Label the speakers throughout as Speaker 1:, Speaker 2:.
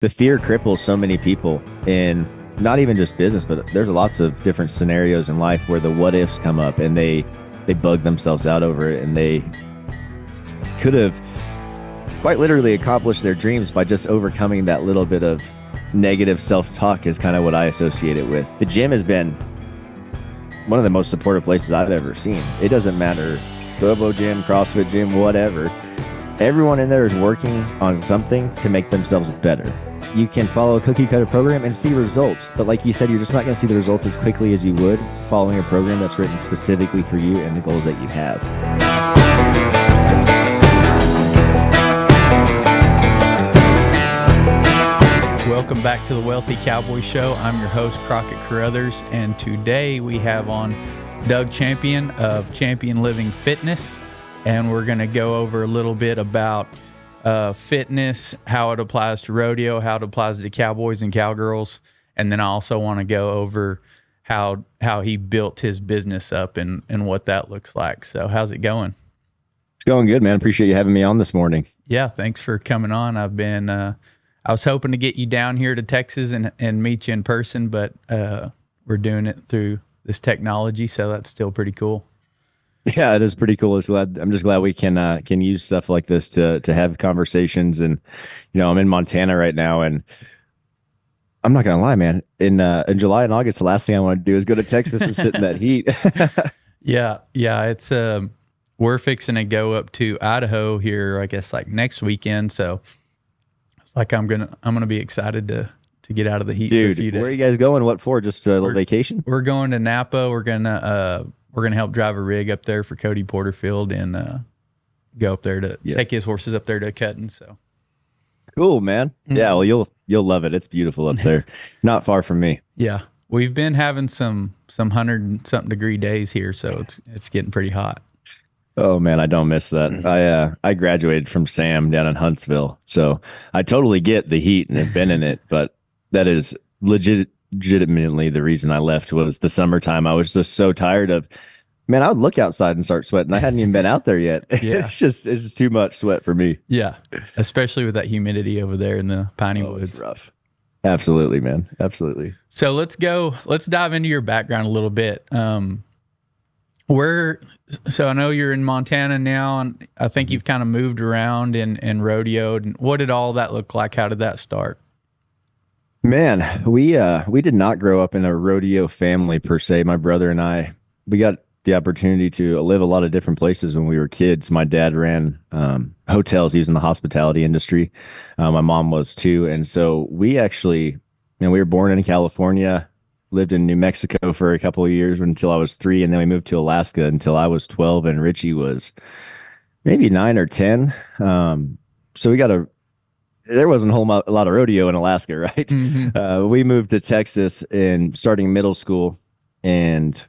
Speaker 1: the fear cripples so many people in not even just business, but there's lots of different scenarios in life where the what ifs come up and they bug themselves out over it, and they could have quite literally accomplished their dreams by just overcoming that little bit of negative self-talk is kind of what I associate it with. The gym has been one of the most supportive places I've ever seen. It doesn't matter, Bobo gym, CrossFit gym, whatever. Everyone in there is working on something to make themselves better. You can follow a cookie cutter program and see results, but like you said, you're just not going to see the results as quickly as you would following a program that's written specifically for you and the goals that you have.
Speaker 2: Welcome back to the Wealthy Cowboy Show. I'm your host, Crockett Carruthers, and today we have on Doug Champion of Champion Living Fitness, and we're going to go over a little bit about fitness, how it applies to rodeo, how it applies to cowboys and cowgirls, and then I also want to go over how he built his business up and what that looks like. So how's it going?
Speaker 1: It's going good, man. Appreciate you having me on this morning.
Speaker 2: Yeah, thanks for coming on. I was hoping to get you down here to Texas and meet you in person, but we're doing it through this technology, so that's still pretty cool.
Speaker 1: Yeah, it is pretty cool. I'm just glad we can use stuff like this to have conversations. And I'm in Montana right now, and I'm not gonna lie, man. In July and August, the last thing I want to do is go to Texas and sit in that heat.
Speaker 2: Yeah. It's we're fixing to go up to Idaho here, I guess, like next weekend. So it's like I'm gonna be excited to get out of the heat for a few days.
Speaker 1: Where are you guys going? What for? Just a little vacation?
Speaker 2: We're going to Napa. We're gonna help drive a rig up there for Cody Porterfield and go up there to take his horses up there to Cutton. So
Speaker 1: cool, man. Mm-hmm. Yeah, well, you'll love it. It's beautiful up there. Not far from me.
Speaker 2: Yeah, we've been having some 100-something degree days here, so it's getting pretty hot.
Speaker 1: Oh man, I don't miss that. I graduated from Sam down in Huntsville, so I totally get the heat and have been in it, but that is legitimately the reason I left was the summertime. I was just so tired of, man, I would look outside and start sweating. I hadn't even been out there yet. Yeah. It's just too much sweat for me.
Speaker 2: Yeah. Especially with that humidity over there in the piney woods.
Speaker 1: It's rough. Absolutely, man. Absolutely.
Speaker 2: So let's dive into your background a little bit. So I know you're in Montana now, and I think you've kind of moved around and rodeoed. And what did all that look like? How did that start?
Speaker 1: Man, we did not grow up in a rodeo family per se. My brother and I, we got the opportunity to live a lot of different places when we were kids. My dad ran hotels. He was in the hospitality industry. My mom was too. And so we actually, we were born in California, lived in New Mexico for a couple of years until I was 3. And then we moved to Alaska until I was 12 and Richie was maybe 9 or 10. So there wasn't a lot of rodeo in Alaska, right? Mm-hmm. We moved to Texas in starting middle school, and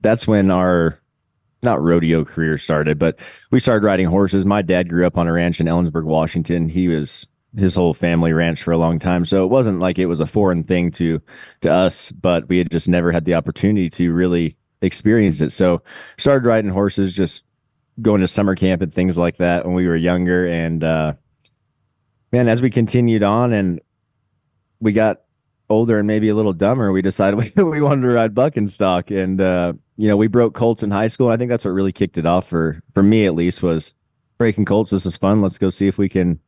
Speaker 1: that's when our not rodeo career started, but we started riding horses. My dad grew up on a ranch in Ellensburg, Washington. His whole family ranched for a long time, so it wasn't like it was a foreign thing to us, but we had just never had the opportunity to really experience it. So started riding horses, just going to summer camp and things like that when we were younger, and man, as we continued on and we got older and maybe a little dumber, we decided we wanted to ride buck and stock. And, we broke colts in high school. I think that's what really kicked it off for me, at least, was breaking colts. This is fun. Let's go see if we can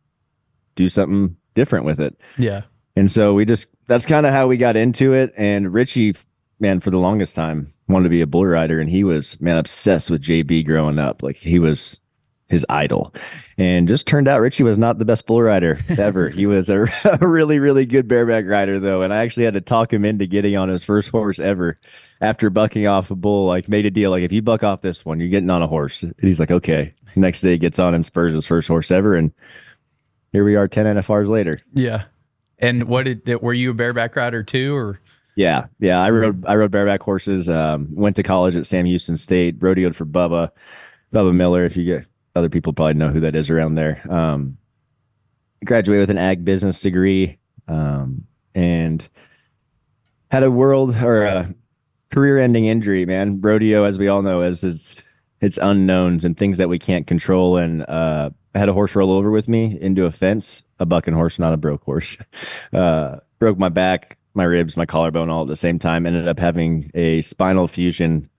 Speaker 1: do something different with it.
Speaker 2: Yeah.
Speaker 1: And so that's kind of how we got into it. And Richie, man, for the longest time wanted to be a bull rider. And he was, man, obsessed with JB growing up. Like he was his idol, and just turned out Richie was not the best bull rider ever. He was a really, really good bareback rider though. And I actually had to talk him into getting on his first horse ever after bucking off a bull, like made a deal. Like if you buck off this one, you're getting on a horse. And he's like, okay. Next day he gets on and spurs his first horse ever. And here we are 10 NFRs later.
Speaker 2: Yeah. And were you a bareback rider too, or?
Speaker 1: Yeah. I rode bareback horses, went to college at Sam Houston State, rodeoed for Bubba Miller. If you get, other people probably know who that is around there. Graduated with an ag business degree, and had a career-ending injury, man. Rodeo, as we all know, is its unknowns and things that we can't control. And I had a horse roll over with me into a fence a bucking horse, not a broke horse. Broke my back, my ribs, my collarbone all at the same time. Ended up having a spinal fusion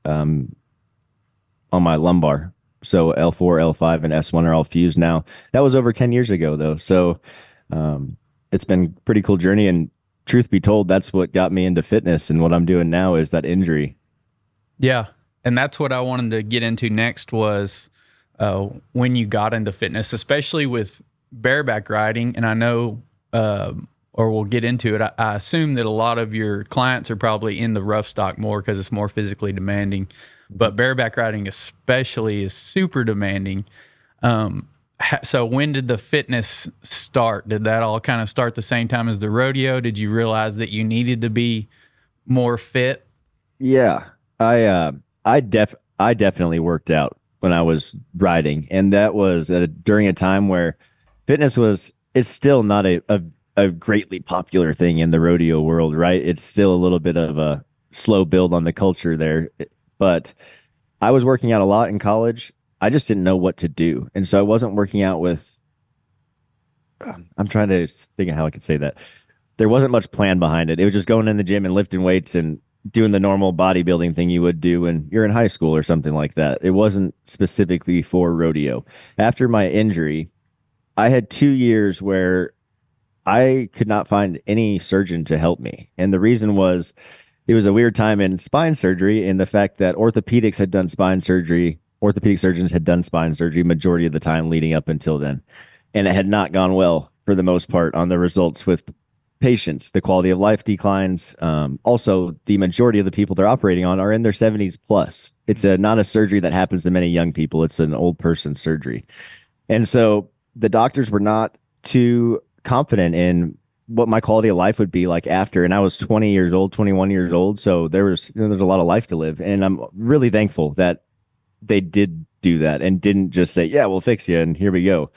Speaker 1: um, on my lumbar. So L4, L5, and S1 are all fused now. That was over 10 years ago, though. So um, it's been a pretty cool journey. And truth be told, that's what got me into fitness. And what I'm doing now is that injury.
Speaker 2: Yeah. And that's what I wanted to get into next was when you got into fitness, especially with bareback riding. And I know, or we'll get into it, I assume that a lot of your clients are probably in the rough stock more because it's more physically demanding. But bareback riding especially is super demanding. So when did the fitness start? Did that all kind of start the same time as the rodeo? Did you realize that you needed to be more fit?
Speaker 1: Yeah, I definitely worked out when I was riding, and that was during a time where fitness was is still not a greatly popular thing in the rodeo world, right? It's still a little bit of a slow build on the culture there, but I was working out a lot in college. I just didn't know what to do, and so I wasn't working out with. I'm trying to think of how I could say that. There wasn't much plan behind it. It was just going in the gym and lifting weights and doing the normal bodybuilding thing you would do when you're in high school or something like that. It wasn't specifically for rodeo. After my injury, I had 2 years where I could not find any surgeon to help me. And the reason was it was a weird time in spine surgery in the fact that orthopedics had done spine surgery. Orthopedic surgeons had done spine surgery majority of the time leading up until then. And it had not gone well for the most part on the results with patients. The quality of life declines. Also, the majority of the people they're operating on are in their 70s plus. It's not a surgery that happens to many young people. It's an old person surgery. And so the doctors were not too confident in what my quality of life would be like after. And I was 20 years old, 21 years old. So there's a lot of life to live. And I'm really thankful that they did do that and didn't just say, yeah, we'll fix you. And here we go.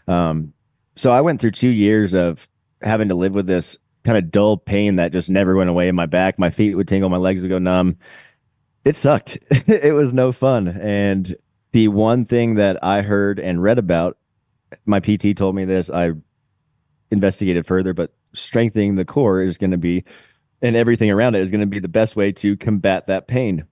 Speaker 1: So I went through 2 years of having to live with this kind of dull pain that just never went away in my back. My feet would tingle, my legs would go numb. It sucked. It was no fun. And the one thing that I heard and read about, my PT told me this, I investigated further, but strengthening the core is going to be, and everything around it is going to be the best way to combat that pain.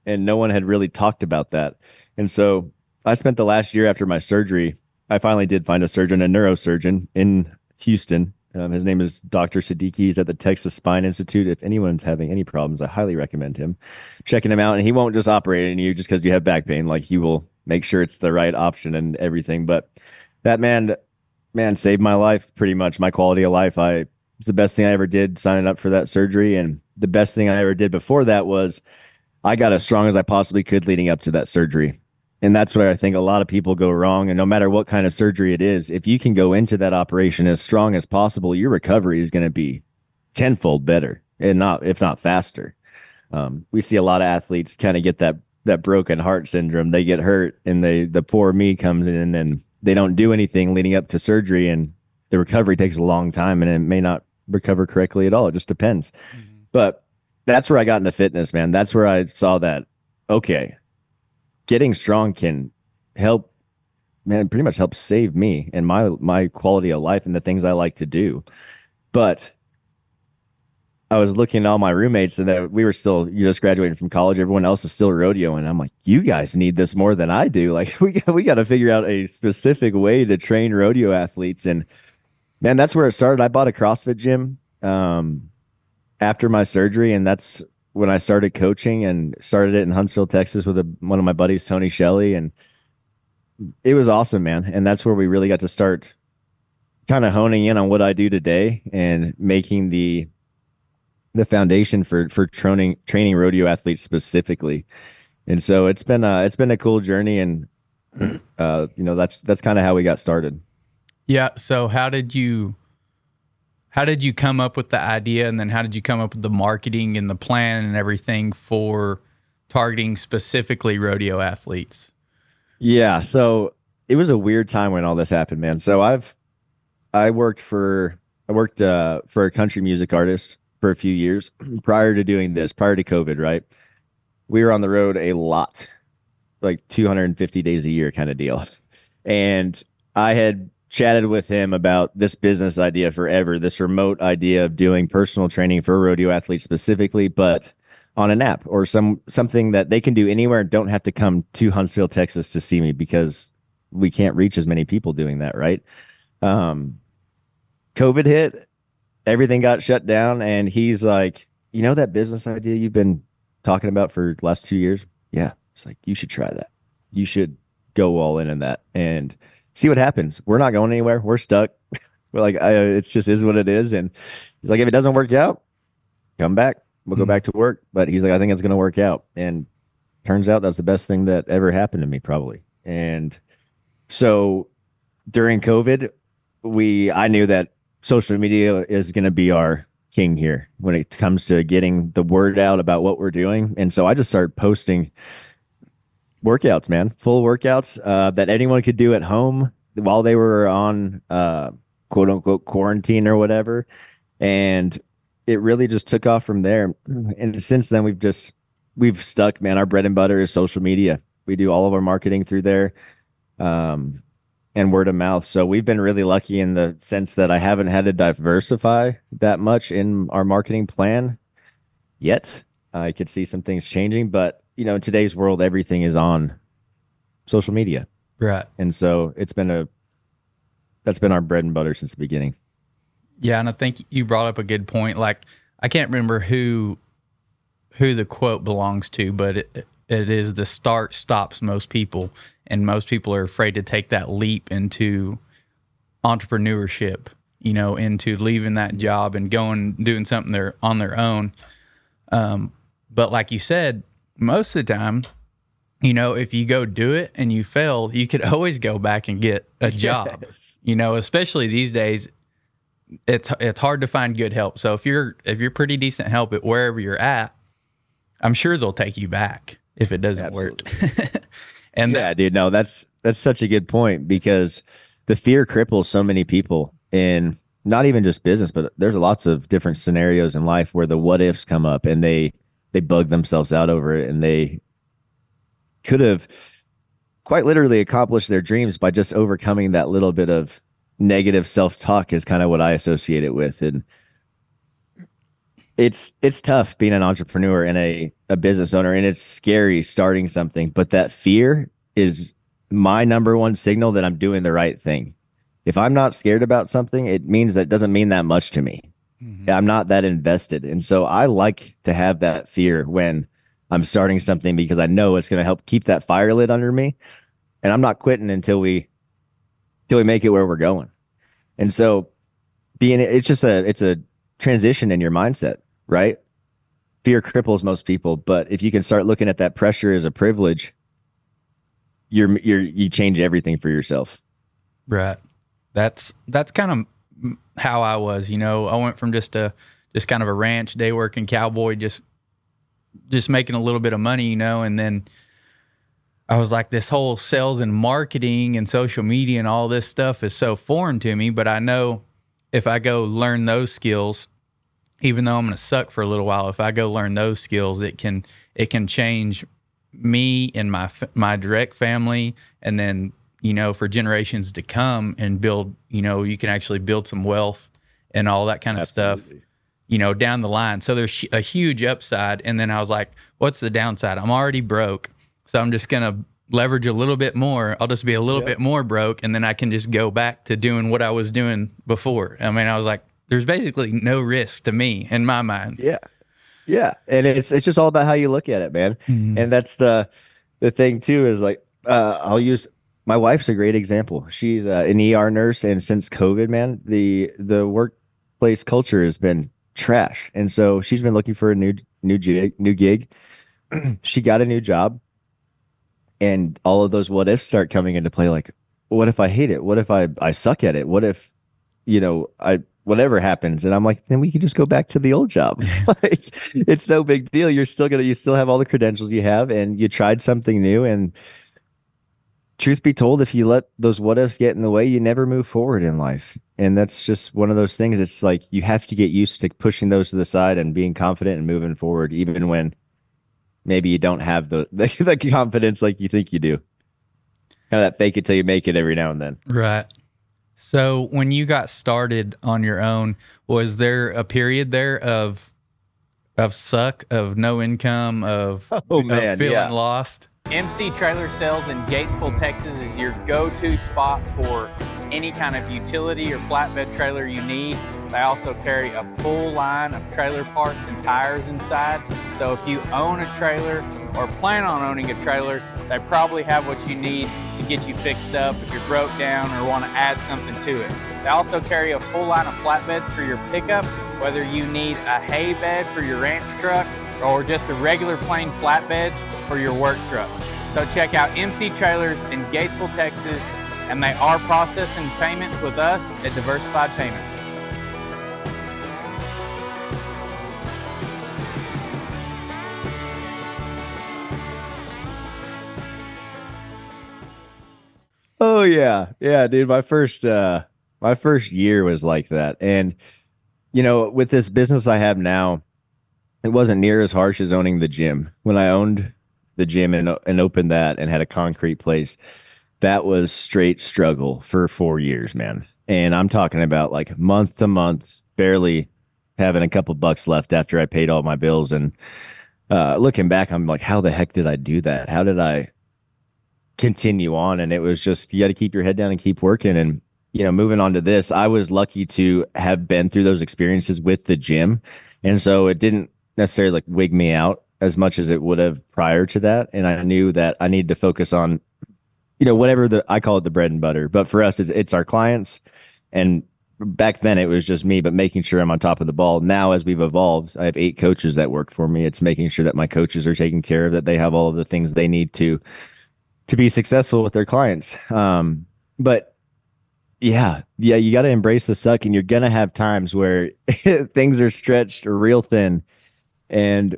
Speaker 1: And no one had really talked about that. And so I spent the last year after my surgery, I finally did find a surgeon, a neurosurgeon in Houston. His name is Dr. Siddiqui. He's at the Texas Spine Institute. If anyone's having any problems, I highly recommend him checking him out. And he won't just operate on you just because you have back pain. Like he will make sure it's the right option and everything. But that man saved my life pretty much. My quality of life. It's the best thing I ever did signing up for that surgery. And the best thing I ever did before that was I got as strong as I possibly could leading up to that surgery. And that's where I think a lot of people go wrong. And no matter what kind of surgery it is, if you can go into that operation as strong as possible, your recovery is going to be tenfold better and not, if not faster. We see a lot of athletes kind of get that broken heart syndrome. They get hurt and the poor me comes in and they don't do anything leading up to surgery. And the recovery takes a long time and it may not recover correctly at all. It just depends. Mm-hmm. But that's where I got into fitness, man. That's where I saw that, okay, getting strong can help, man, pretty much help save me and my quality of life and the things I like to do. But I was looking at all my roommates and that we were still you just graduating from college. Everyone else is still rodeoing. I'm like, you guys need this more than I do. Like we got to figure out a specific way to train rodeo athletes. And man, that's where it started. I bought a CrossFit gym after my surgery, and that's when I started coaching and started it in Huntsville, Texas with one of my buddies, Tony Shelley. And it was awesome, man. And that's where we really got to start kind of honing in on what I do today and making the foundation for training rodeo athletes specifically. And so it's been a cool journey. And, that's kind of how we got started.
Speaker 2: Yeah. So how did you come up with the idea, and then how did you come up with the marketing and the plan and everything for targeting specifically rodeo athletes?
Speaker 1: Yeah, so it was a weird time when all this happened, man. So I worked for a country music artist for a few years prior to doing this, prior to COVID, right? We were on the road a lot, like 250 days a year kind of deal. And I had chatted with him about this business idea forever, this remote idea of doing personal training for rodeo athletes specifically, but on an app or something that they can do anywhere and don't have to come to Huntsville, Texas to see me because we can't reach as many people doing that, right? Um, COVID hit, everything got shut down, and he's like, you know that business idea you've been talking about for the last 2 years? Yeah. It's like, you should try that. You should go all in that and see what happens. We're not going anywhere. We're stuck. We're like, it's just is what it is. And he's like, if it doesn't work out, come back. We'll go back to work. But he's like, I think it's going to work out. And turns out that's the best thing that ever happened to me, probably. And so during COVID, I knew that social media is going to be our king here when it comes to getting the word out about what we're doing. And so I just started posting workouts, man, full workouts that anyone could do at home while they were on quote unquote quarantine or whatever. And it really just took off from there. And since then, we've stuck, man. Our bread and butter is social media. We do all of our marketing through there. And word of mouth. So we've been really lucky in the sense that I haven't had to diversify that much in our marketing plan yet. I could see some things changing, but in today's world, everything is on social media.
Speaker 2: Right.
Speaker 1: And so that's been our bread and butter since the beginning.
Speaker 2: Yeah, and I think you brought up a good point. Like, I can't remember who the quote belongs to, but it is the start stops most people, and most people are afraid to take that leap into entrepreneurship, into leaving that job and doing something on their own. But like you said, most of the time, if you go do it and you fail, you could always go back and get a job. Yes. Especially these days, it's hard to find good help. So if you're pretty decent help at wherever you're at, I'm sure they'll take you back if it doesn't work. And
Speaker 1: yeah, dude, no, that's such a good point, because the fear cripples so many people in not even just business, but there's lots of different scenarios in life where the what ifs come up and they bug themselves out over it, and they could have quite literally accomplished their dreams by just overcoming that little bit of negative self-talk is kind of what I associate it with. And it's tough being an entrepreneur and a business owner, and it's scary starting something, but that fear is my number one signal that I'm doing the right thing. If I'm not scared about something, it means that it doesn't mean that much to me. Mm-hmm. I'm not that invested. And so I like to have that fear when I'm starting something, because I know it's going to help keep that fire lit under me. And I'm not quitting until we make it where we're going. And so it's a transition in your mindset, right? Fear cripples most people, but if you can start looking at that pressure as a privilege, you change everything for yourself.
Speaker 2: Right. That's kind of how I was. I went from just kind of a ranch day working cowboy, just making a little bit of money, and then I was like, this whole sales and marketing and social media and all this stuff is so foreign to me. But I know if I go learn those skills, even though I'm going to suck for a little while, if I go learn those skills, it can change me and my direct family, and then for generations to come, and build. You can actually build some wealth and all that kind of Absolutely. Stuff. Down the line. So there's a huge upside. And then I was like, what's the downside? I'm already broke. So I'm just going to leverage a little bit more. I'll just be a little bit more broke, and then I can just go back to doing what I was doing before. I mean, I was like, there's basically no risk to me in my mind.
Speaker 1: Yeah. Yeah. And it's just all about how you look at it, man. Mm-hmm. And that's the thing too, is like, I'll use my wife's a great example. She's an ER nurse. And since COVID, man, the workplace culture has been trash. And so she's been looking for a new gig. She got a new job, and all of those what ifs start coming into play. Like, what if I hate it? What if I suck at it? What if, whatever happens? And I'm like, then we can just go back to the old job. Like, it's no big deal. You still have all the credentials you have, and you tried something new. And truth be told, if you let those what ifs get in the way, you never move forward in life. And that's just one of those things. It's like, you have to get used to pushing those to the side and being confident and moving forward, even when maybe you don't have the confidence like you think you do. Kind of that fake it till you make it every now and then.
Speaker 2: Right. So when you got started on your own, was there a period there of suck, of no income,
Speaker 1: Oh
Speaker 2: of
Speaker 1: man,
Speaker 2: feeling
Speaker 1: yeah.
Speaker 2: lost? MC Trailer Sales in Gatesville, Texas is your go-to spot for any kind of utility or flatbed trailer you need. They also carry a full line of trailer parts and tires inside. So if you own a trailer or plan on owning a trailer, they probably have what you need to get you fixed up if you're broke down or want to add something to it. They also carry a full line of flatbeds for your pickup, whether you need a hay bed for your ranch truck or just a regular plain flatbed for your work truck. So check out MC Trailers in Gatesville, Texas, and they are processing payments with us at Diversified Payments.
Speaker 1: Oh yeah. Yeah, dude. My first year was like that. And with this business I have now, it wasn't near as harsh as owning the gym. When I owned the gym and opened that and had a concrete place, that was straight struggle for 4 years, man. And I'm talking about like month to month, barely having a couple bucks left after I paid all my bills. And looking back, I'm like, how the heck did I do that? How did I continue on? And it was just, you got to keep your head down and keep working. And moving on to this, I was lucky to have been through those experiences with the gym, and so it didn't necessarily like wig me out as much as it would have prior to that. And I knew that I needed to focus on whatever I call it the bread and butter, but for us it's our clients. And back then it was just me, but making sure I'm on top of the ball. Now as we've evolved, I have 8 coaches that work for me. It's making sure that my coaches are taken care of, that they have all of the things they need to be successful with their clients. But yeah, you got to embrace the suck, and you're gonna have times where things are stretched or real thin. And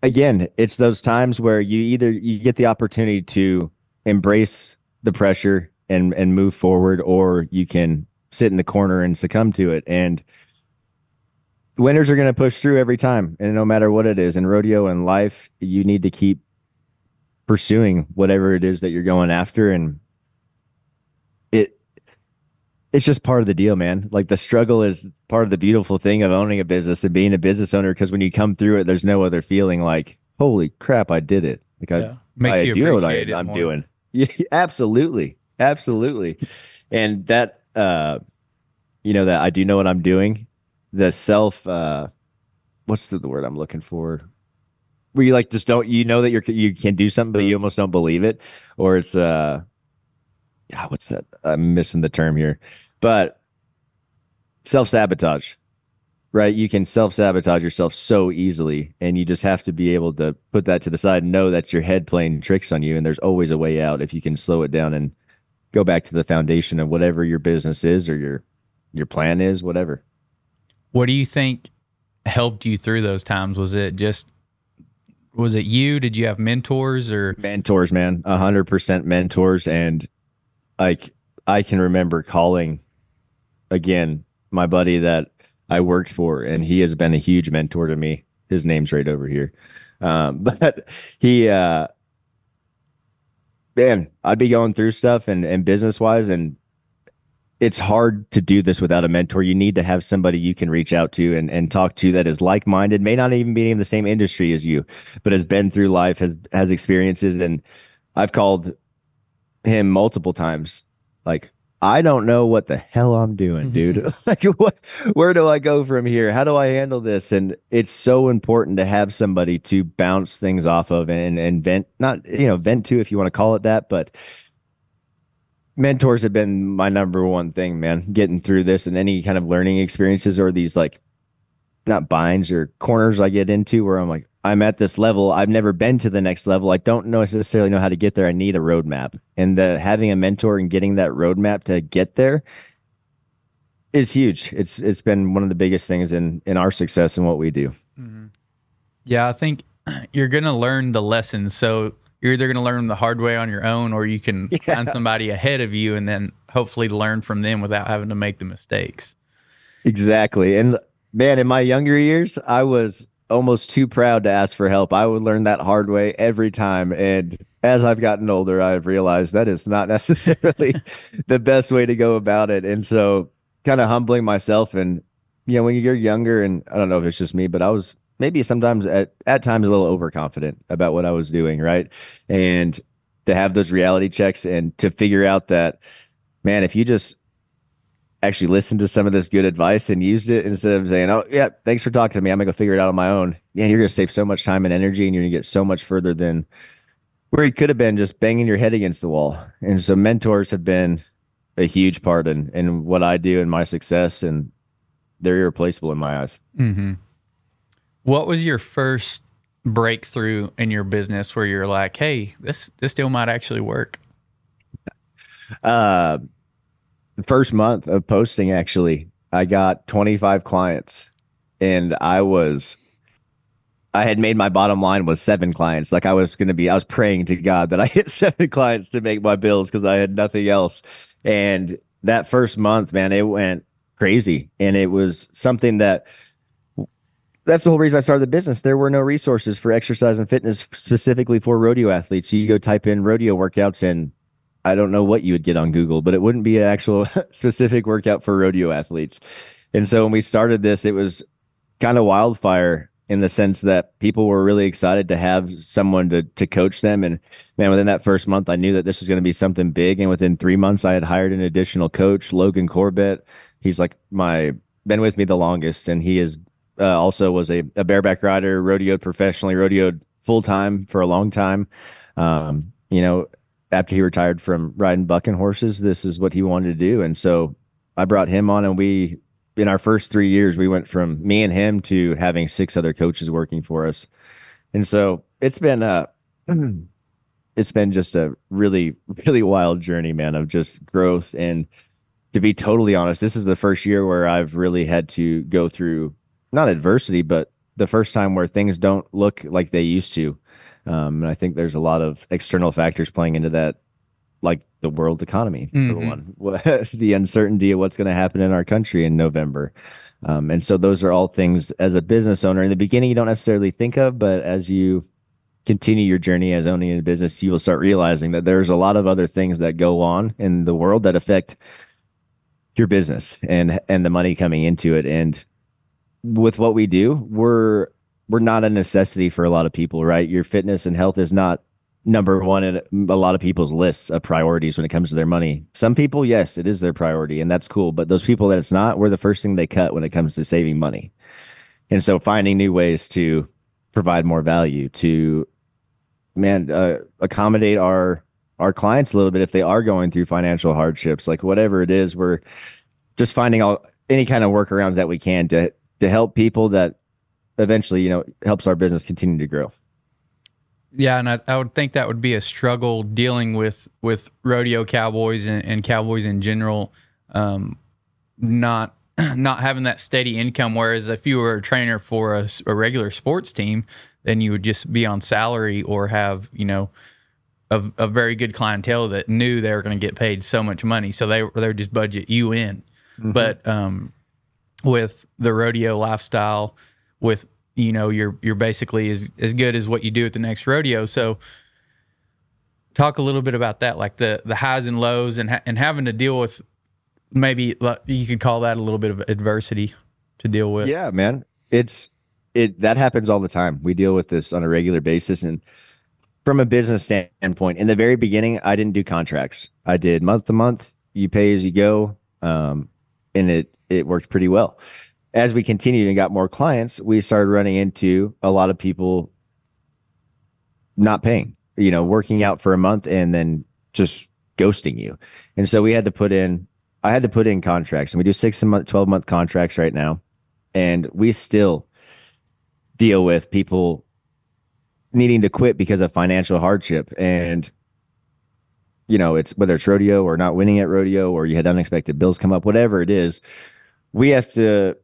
Speaker 1: again, it's those times where you get the opportunity to embrace the pressure and move forward, or you can sit in the corner and succumb to it. And winners are going to push through every time, and no matter what it is in rodeo and life, you need to keep pursuing whatever it is that you're going after. And it it's just part of the deal, man. Like the struggle is part of the beautiful thing of owning a business and being a business owner, because when you come through it, there's no other feeling like, holy crap, I did it. Like
Speaker 2: Yeah. Makes
Speaker 1: I
Speaker 2: you
Speaker 1: do know what
Speaker 2: appreciate it
Speaker 1: I'm
Speaker 2: more.
Speaker 1: doing. Yeah, absolutely. Absolutely. And that that I do know what I'm doing. The self what's the word I'm looking for? Where you like just don't, that you can do something, but you almost don't believe it. Or it's yeah, what's that? I'm missing the term here. But self-sabotage, right? You can self-sabotage yourself so easily, and you just have to be able to put that to the side and know that's your head playing tricks on you, and there's always a way out if you can slow it down and go back to the foundation of whatever your business is or your plan is, whatever.
Speaker 2: What do you think helped you through those times? Was it you? Did you have mentors or?
Speaker 1: Mentors, man, 100% mentors. And like I can remember calling again my buddy that I worked for, and he has been a huge mentor to me. His name's right over here. But he man, I'd be going through stuff and business wise, and it's hard to do this without a mentor. You need to have somebody you can reach out to and talk to that is like minded, may not even be in the same industry as you, but has been through life, has experiences. And I've called him multiple times. Like, I don't know what the hell I'm doing, dude. Like, where do I go from here? How do I handle this? And it's so important to have somebody to bounce things off of and vent, not, vent to, if you want to call it that. But mentors have been my number one thing, man, getting through this and any kind of learning experiences or these like not binds or corners I get into where I'm like, I'm at this level. I've never been to the next level. I don't necessarily know how to get there. I need a roadmap. And having a mentor and getting that roadmap to get there is huge. It's been one of the biggest things in our success and what we do.
Speaker 2: Mm-hmm. Yeah, I think you're going to learn the lessons. So you're either going to learn them the hard way on your own, or you can find somebody ahead of you and then hopefully learn from them without having to make the mistakes.
Speaker 1: Exactly. And man, in my younger years, I was almost too proud to ask for help. I would learn that hard way every time. And as I've gotten older, I've realized that is not necessarily the best way to go about it. And so kind of humbling myself and when you're younger, and I don't know if it's just me, but I was maybe sometimes at times a little overconfident about what I was doing, right? And to have those reality checks and to figure out that, man, if you just actually listened to some of this good advice and used it instead of saying, "Oh, yeah, thanks for talking to me. I'm gonna go figure it out on my own." Yeah, you're gonna save so much time and energy, and you're gonna get so much further than where you could have been just banging your head against the wall. And so mentors have been a huge part in what I do and my success, and they're irreplaceable in my eyes.
Speaker 2: Mm-hmm. What was your first breakthrough in your business where you're like, "Hey, this deal might actually work"?
Speaker 1: Uh, the first month of posting, actually, I got 25 clients, and I had made my bottom line was 7 clients. Like I was praying to God that I hit 7 clients to make my bills because I had nothing else. And that first month, man, it went crazy. And it was something that's the whole reason I started the business. There were no resources for exercise and fitness specifically for rodeo athletes. You go type in rodeo workouts and I don't know what you would get on Google, but it wouldn't be an actual specific workout for rodeo athletes. And so when we started this, it was kind of wildfire in the sense that people were really excited to have someone to coach them. And man, within that first month, I knew that this was going to be something big. And within 3 months, I had hired an additional coach, Logan Corbett. He's like been with me the longest, and he is also was a bareback rider, rodeoed professionally, rodeoed full time for a long time. Um, you know, After he retired from riding bucking horses, this is what he wanted to do. And so I brought him on, and in our first 3 years, we went from me and him to having 6 other coaches working for us. And so it's been just a really, really wild journey, man, of just growth. And to be totally honest, this is the first year where I've really had to go through not adversity, but the first time where things don't look like they used to. And I think there's a lot of external factors playing into that, like the world economy, for one, the uncertainty of what's going to happen in our country in November. And so those are all things as a business owner in the beginning you don't necessarily think of, but as you continue your journey as owning a business, you will start realizing that there's a lot of other things that go on in the world that affect your business and the money coming into it. And with what we do, we're not a necessity for a lot of people, right? Your fitness and health is not number one in a lot of people's lists of priorities when it comes to their money. Some people, yes, it is their priority, and that's cool. But those people that it's not, we're the first thing they cut when it comes to saving money. And so finding new ways to provide more value to, accommodate our clients a little bit if they are going through financial hardships, like whatever it is, we're just finding any kind of workarounds that we can to help people that eventually, helps our business continue to grow.
Speaker 2: Yeah, and I would think that would be a struggle dealing with rodeo cowboys and cowboys in general, not having that steady income. Whereas if you were a trainer for a regular sports team, then you would just be on salary or have a very good clientele that knew they were going to get paid so much money, so they would just budget you in. Mm-hmm. But with the rodeo lifestyle, with you're basically as good as what you do at the next rodeo. So talk a little bit about that, like the highs and lows and having to deal with, maybe you could call that a little bit of adversity to deal with.
Speaker 1: Yeah, man. That happens all the time. We deal with this on a regular basis. And from a business standpoint, in the very beginning, I didn't do contracts. I did month to month, you pay as you go. And it worked pretty well. As we continued and got more clients, we started running into a lot of people not paying, working out for a month and then just ghosting you. And so I had to put in contracts, and we do 6-month, 12-month contracts right now. And we still deal with people needing to quit because of financial hardship. And, it's whether it's rodeo or not winning at rodeo, or you had unexpected bills come up, whatever it is, we have to,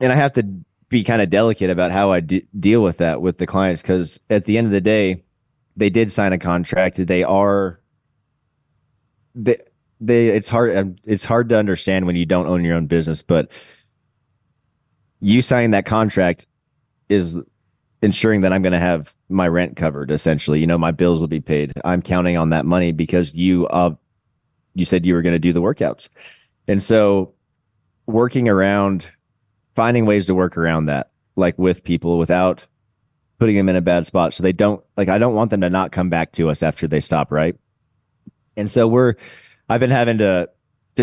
Speaker 1: and I have to be kind of delicate about how I deal with that with the clients, because at the end of the day, they did sign a contract. It's hard to understand when you don't own your own business, but you signing that contract is ensuring that I'm going to have my rent covered. Essentially, my bills will be paid. I'm counting on that money because you said you were going to do the workouts, and so working around, finding ways to work around that, like with people without putting them in a bad spot, so they don't like. I don't want them to not come back to us after they stop, right? And so I've been having to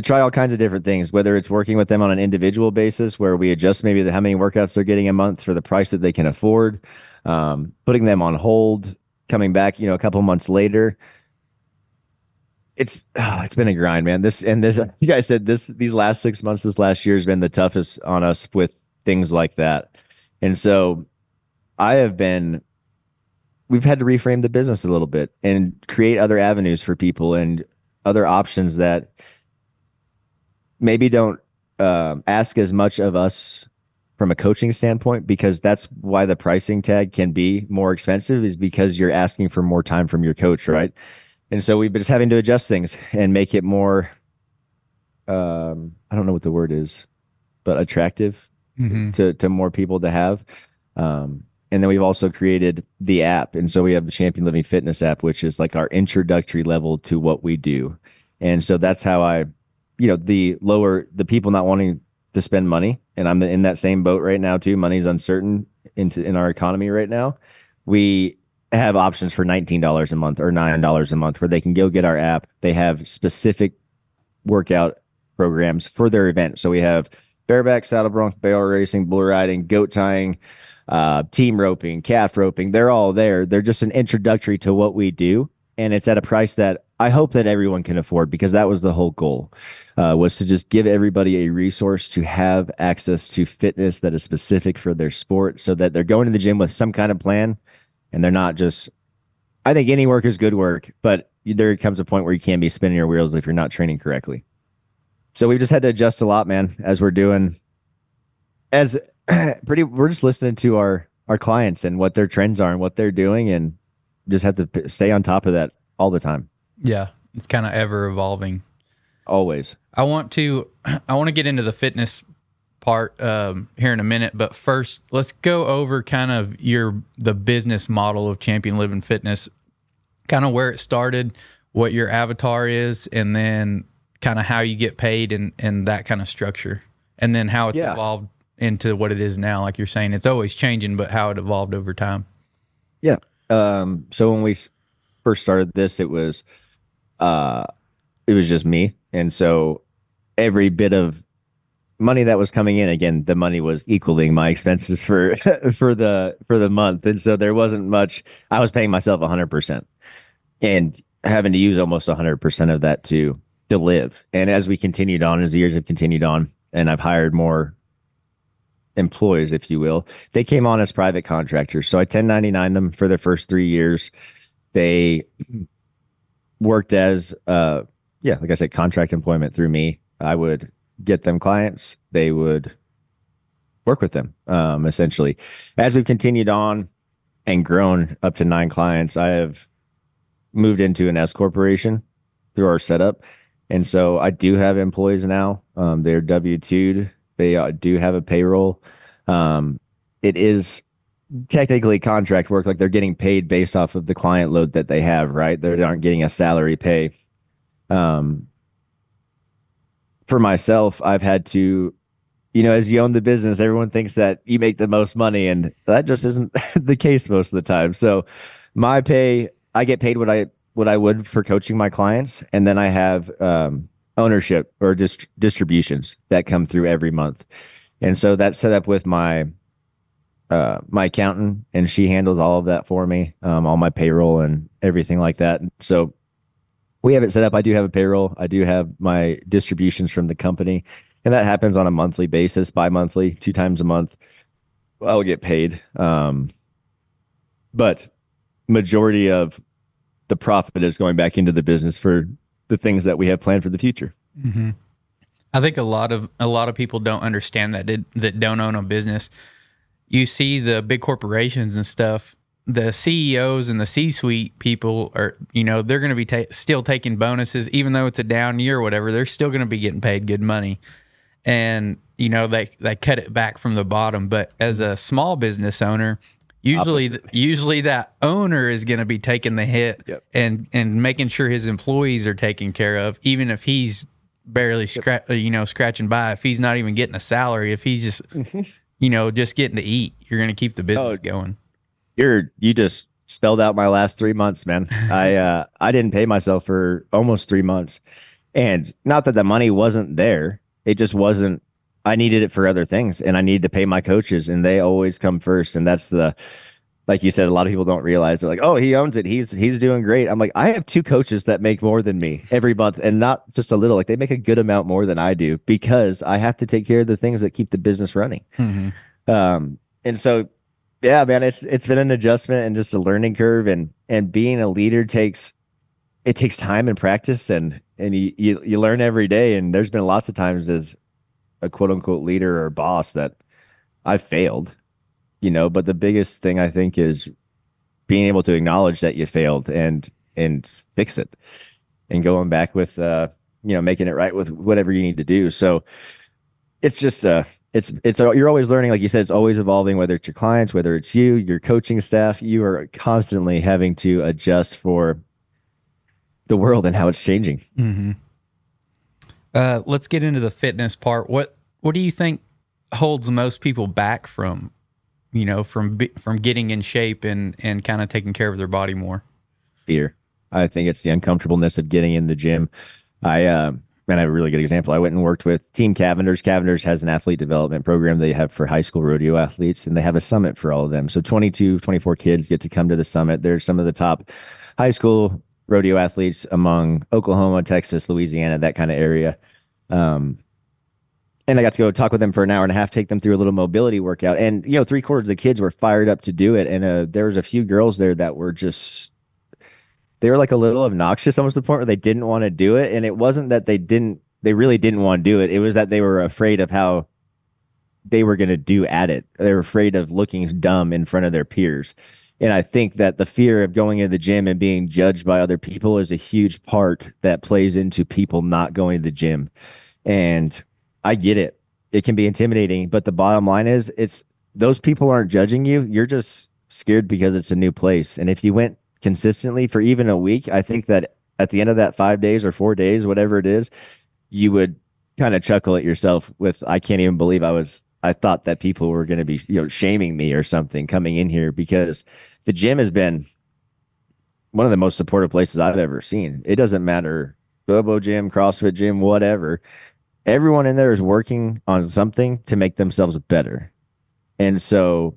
Speaker 1: try all kinds of different things, whether it's working with them on an individual basis where we adjust maybe how many workouts they're getting a month for the price that they can afford, putting them on hold, coming back, a couple months later. It's been a grind, man. This you guys said these last 6 months, this last year has been the toughest on us with things like that. And so I have been we've had to reframe the business a little bit and create other avenues for people and other options that maybe don't ask as much of us from a coaching standpoint, because that's why the pricing tag can be more expensive, is because you're asking for more time from your coach, right? And so we've been just having to adjust things and make it more, I don't know what the word is, but attractive
Speaker 2: Mm-hmm.
Speaker 1: to more people to have. And then we've also created the app. And so we have the Champion Living Fitness app, which is like our introductory level to what we do. And so that's how the people not wanting to spend money. And I'm in that same boat right now too. Money's uncertain in our economy right now. We have options for $19 a month or $9 a month where they can go get our app. They have specific workout programs for their event. So we have bareback, saddle bronc, barrel racing, bull riding, goat tying, team roping, calf roping. They're all there. They're just an introductory to what we do. And it's at a price that I hope that everyone can afford, because that was the whole goal, was to just give everybody a resource to have access to fitness that is specific for their sport, so that they're going to the gym with some kind of plan and they're not just, I think any work is good work, but there comes a point where you can't be spinning your wheels if you're not training correctly. So we've just had to adjust a lot, man, as we're doing as we're just listening to our clients and what their trends are and what they're doing, and just have to stay on top of that all the time.
Speaker 2: Yeah, it's kind of ever evolving.
Speaker 1: Always.
Speaker 2: I want to get into the fitness part here in a minute, but first let's go over kind of the business model of Champion Living Fitness, kind of where it started, what your avatar is, and then kind of how you get paid and that kind of structure, and then how it's evolved into what it is now. Like you're saying, it's always changing, but how it evolved over time.
Speaker 1: Yeah. So when we first started this, it was just me. And so every bit of money that was coming in, again, the money was equaling my expenses for for the month. And so there wasn't much. I was paying myself 100% and having to use almost 100% of that to live. And as we continued on, as the years have continued on, and I've hired more employees, if you will, they came on as private contractors. So I 1099 them for the first 3 years. They worked as like I said, contract employment through me. I would get them clients. They would work with them, essentially. As we've continued on and grown up to 9 clients, I have moved into an S corporation through our setup. And so I do have employees now. They're W-2'd. They do have a payroll. It is technically contract work, like they're getting paid based off of the client load that they have, right? They aren't getting a salary pay. For myself, I've had to, as you own the business, everyone thinks that you make the most money, and that just isn't the case most of the time. So my pay, I get paid what I would for coaching my clients, and then I have ownership or distributions that come through every month. And so that's set up with my accountant, and she handles all of that for me, all my payroll and everything like that. And so we have it set up. I do have a payroll. I do have my distributions from the company, and that happens on a monthly basis, bi-monthly, 2 times a month. I'll get paid. But majority of the profit is going back into the business for the things that we have planned for the future.
Speaker 2: Mm-hmm. I think a lot of people don't understand that don't own a business. You see the big corporations and stuff, the CEOs and the C-suite people are, they're going to be still taking bonuses, even though it's a down year or whatever. They're still going to be getting paid good money, and they cut it back from the bottom. But as a small business owner,
Speaker 1: Opposite.
Speaker 2: usually that owner is going to be taking the hit
Speaker 1: Yep.
Speaker 2: and making sure his employees are taken care of, even if he's barely scratching by, if he's not even getting a salary, if he's just just getting to eat, you're going to keep the
Speaker 1: Oh,
Speaker 2: business going.
Speaker 1: you just spelled out my last 3 months, man. I didn't pay myself for almost 3 months. And not that the money wasn't there. It just wasn't. I needed it for other things, and I need to pay my coaches, and they always come first. And that's like you said, a lot of people don't realize. They're like, "Oh, he owns it. He's doing great." I'm like, I have two coaches that make more than me every month, and not just a little. Like they make a good amount more than I do because I have to take care of the things that keep the business running.
Speaker 2: Mm-hmm.
Speaker 1: And so, yeah, man, it's been an adjustment and just a learning curve, and being a leader takes time and practice, and you learn every day. And there's been lots of times as a quote unquote leader or boss that I failed, but the biggest thing I think is being able to acknowledge that you failed and fix it and going back with making it right with whatever you need to do. So it's just you're always learning, like you said, it's always evolving, whether it's your clients, whether it's your coaching staff, you are constantly having to adjust for the world and how it's changing.
Speaker 2: Mm-hmm. Let's get into the fitness part. What do you think holds most people back from from getting in shape and kind of taking care of their body more?
Speaker 1: Fear. I think it's the uncomfortableness of getting in the gym. And I have a really good example. I went and worked with Team Cavenders. Cavenders has an athlete development program they have for high school rodeo athletes, and they have a summit for all of them. So 22, 24 kids get to come to the summit. They're some of the top high school rodeo athletes among Oklahoma, Texas, Louisiana, that kind of area. And I got to go talk with them for an hour and a half, take them through a little mobility workout. And, 3/4 of the kids were fired up to do it. And there was a few girls there that were they were like a little obnoxious, almost to the point where they didn't want to do it. And it wasn't that they really didn't want to do it. It was that they were afraid of how they were going to do at it. They were afraid of looking dumb in front of their peers. And I think that the fear of going into the gym and being judged by other people is a huge part that plays into people not going to the gym. And I get it. It can be intimidating, but the bottom line is those people aren't judging you. You're just scared because it's a new place. And if you went consistently for even a week, I think that at the end of that 5 days or 4 days, whatever it is, you would kind of chuckle at yourself with, I can't even believe I thought that people were going to be, shaming me or something coming in here, because the gym has been one of the most supportive places I've ever seen. It doesn't matter, Bobo gym, CrossFit gym, whatever. Everyone in there is working on something to make themselves better. And so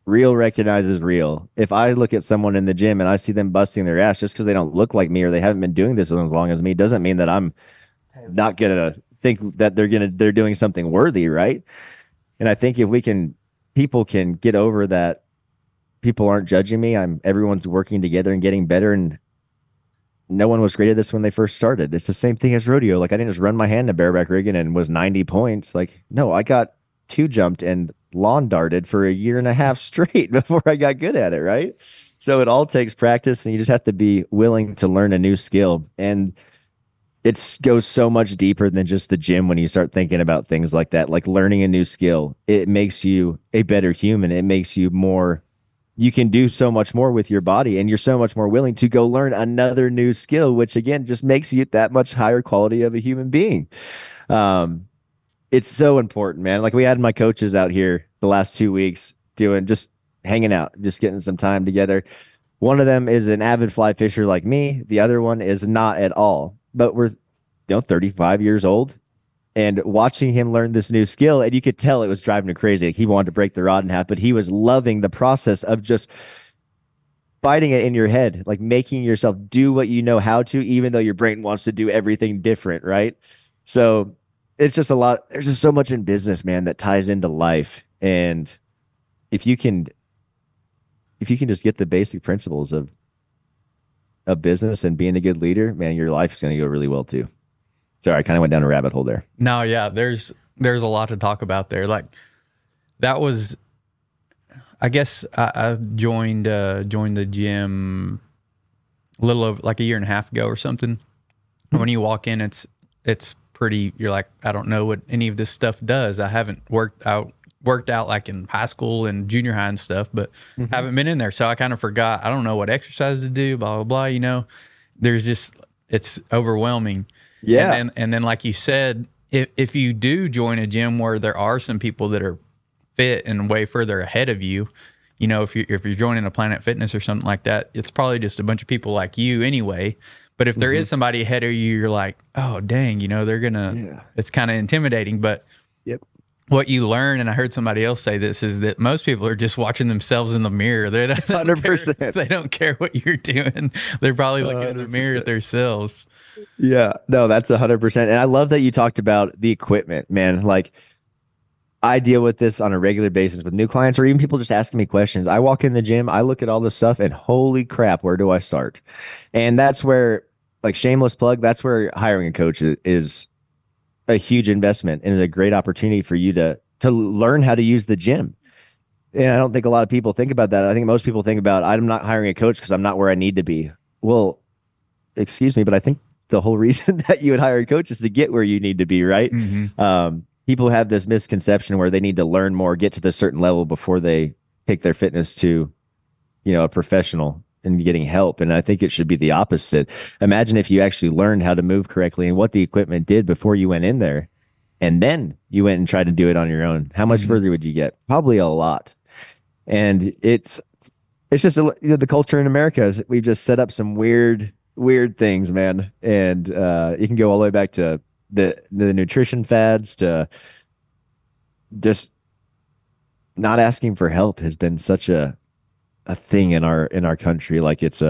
Speaker 1: real recognizes real. If I look at someone in the gym and I see them busting their ass just because they don't look like me or they haven't been doing this as long as me, doesn't mean that I'm not gonna think that they're doing something worthy, right? And I think if people can get over that, people aren't judging me. Everyone's working together and getting better, and no one was great at this when they first started. It's the same thing as rodeo. Like I didn't just run my hand to bareback rigging and was 90 points. Like, no, I got two jumped and lawn darted for a year and a half straight before I got good at it, right? So it all takes practice, and you just have to be willing to learn a new skill. And it goes so much deeper than just the gym when you start thinking about things like that, like learning a new skill. It makes you a better human. It makes you you can do so much more with your body, and you're so much more willing to go learn another new skill, which again just makes you that much higher quality of a human being. It's so important, man. Like we had my coaches out here the last 2 weeks just hanging out, just getting some time together. One of them is an avid fly fisher like me. The other one is not at all, but we're 35 years old. And watching him learn this new skill, and you could tell it was driving him crazy. Like he wanted to break the rod in half, but he was loving the process of just fighting it in your head, like making yourself do what you know how to, even though your brain wants to do everything different, right? So it's just a lot. There's just so much in business, man, that ties into life. And if you can just get the basic principles of business and being a good leader, man, your life is going to go really well too. Sorry, I kind of went down a rabbit hole there.
Speaker 2: No, yeah, there's a lot to talk about there. Like that was, I guess I joined the gym a little over like a year and a half ago or something. When you walk in, it's pretty. You're like, I don't know what any of this stuff does. I haven't worked out worked out like in high school and junior high and stuff, but
Speaker 1: Mhm.
Speaker 2: haven't been in there. So I kind of forgot. I don't know what exercise to do, blah, blah, blah. There's just, it's overwhelming.
Speaker 1: Yeah.
Speaker 2: And then, like you said, if you do join a gym where there are some people that are fit and way further ahead of you, if you're joining a Planet Fitness or something like that, it's probably just a bunch of people like you anyway. But if there
Speaker 1: Mhm.
Speaker 2: is somebody ahead of you, you're like, oh dang, they're gonna.
Speaker 1: Yeah.
Speaker 2: It's kind of intimidating. But
Speaker 1: Yep.
Speaker 2: what you learn, and I heard somebody else say this, is that most people are just watching themselves in the mirror. They don't care.
Speaker 1: 100%.
Speaker 2: They don't care what you're doing. They're probably looking in the mirror at
Speaker 1: 100%.
Speaker 2: themselves.
Speaker 1: Yeah. No, that's 100%. And I love that you talked about the equipment, man. Like I deal with this on a regular basis with new clients or even people just asking me questions. I walk in the gym, I look at all this stuff, and holy crap, where do I start? And that's where, like, shameless plug, that's where hiring a coach is a huge investment and is a great opportunity for you to learn how to use the gym. And I don't think a lot of people think about that. I think most people think about I'm not hiring a coach because I'm not where I need to be. Well, excuse me, but I think the whole reason that you would hire a coach is to get where you need to be, right?
Speaker 2: Hmm.
Speaker 1: People have this misconception where they need to learn more, get to this certain level before they take their fitness to, a professional and getting help. And I think it should be the opposite. Imagine if you actually learned how to move correctly and what the equipment did before you went in there, and then you went and tried to do it on your own. How much
Speaker 2: Hmm.
Speaker 1: further would you get? Probably a lot. And it's just the culture in America is we've just set up some weird things, man. And you can go all the way back to the nutrition fads to just not asking for help has been such a thing in our country. Like it's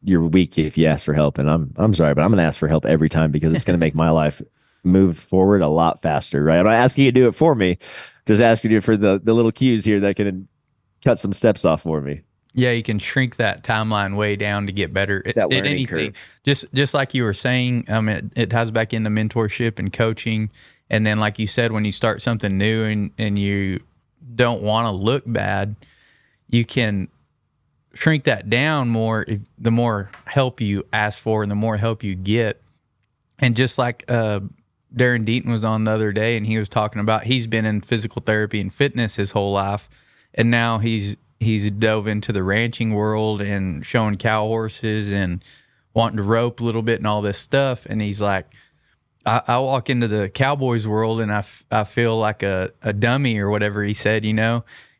Speaker 1: you're weak if you ask for help, and I'm sorry, but I'm gonna ask for help every time because it's gonna make my life move forward a lot faster, right? I'm not asking you to do it for me, just asking you for the little cues here that can cut some steps off for me.
Speaker 2: Yeah, you can shrink that timeline way down to get better
Speaker 1: That
Speaker 2: at
Speaker 1: learning
Speaker 2: anything.
Speaker 1: curve.
Speaker 2: Just like you were saying, it ties back into mentorship and coaching. And then, like you said, when you start something new and you don't want to look bad, you can shrink that down more the more help you ask for and the more help you get. And just like Darren Deaton was on the other day, and he was talking about he's been in physical therapy and fitness his whole life, and now he's dove into the ranching world and showing cow horses and wanting to rope a little bit and all this stuff. And he's like, I walk into the Cowboys world and I feel like a dummy or whatever he said,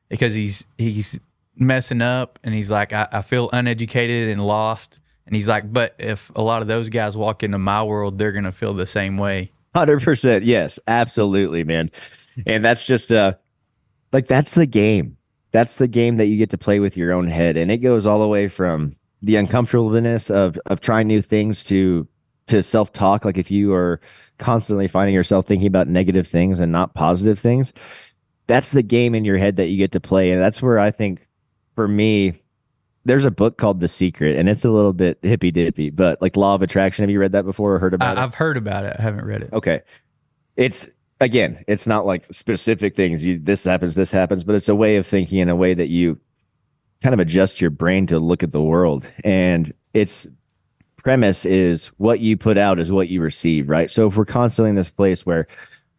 Speaker 2: because he's messing up, and he's like, I feel uneducated and lost. And he's like, but if a lot of those guys walk into my world, they're going to feel the same way.
Speaker 1: 100%. Yes, absolutely, man. And that's just like that's the game. That's the game that you get to play with your own head. And it goes all the way from the uncomfortableness of trying new things to self-talk. Like if you are constantly finding yourself thinking about negative things and not positive things, that's the game in your head that you get to play. And that's where I think for me, there's a book called The Secret, and it's a little bit hippy dippy, but like Law of Attraction. Have you read that before or heard about it?
Speaker 2: I've heard about it. I haven't read it.
Speaker 1: Okay. It's again, it's not like specific things. This happens, but it's a way of thinking in a way that you kind of adjust your brain to look at the world. And its premise is what you put out is what you receive, right? So if we're constantly in this place where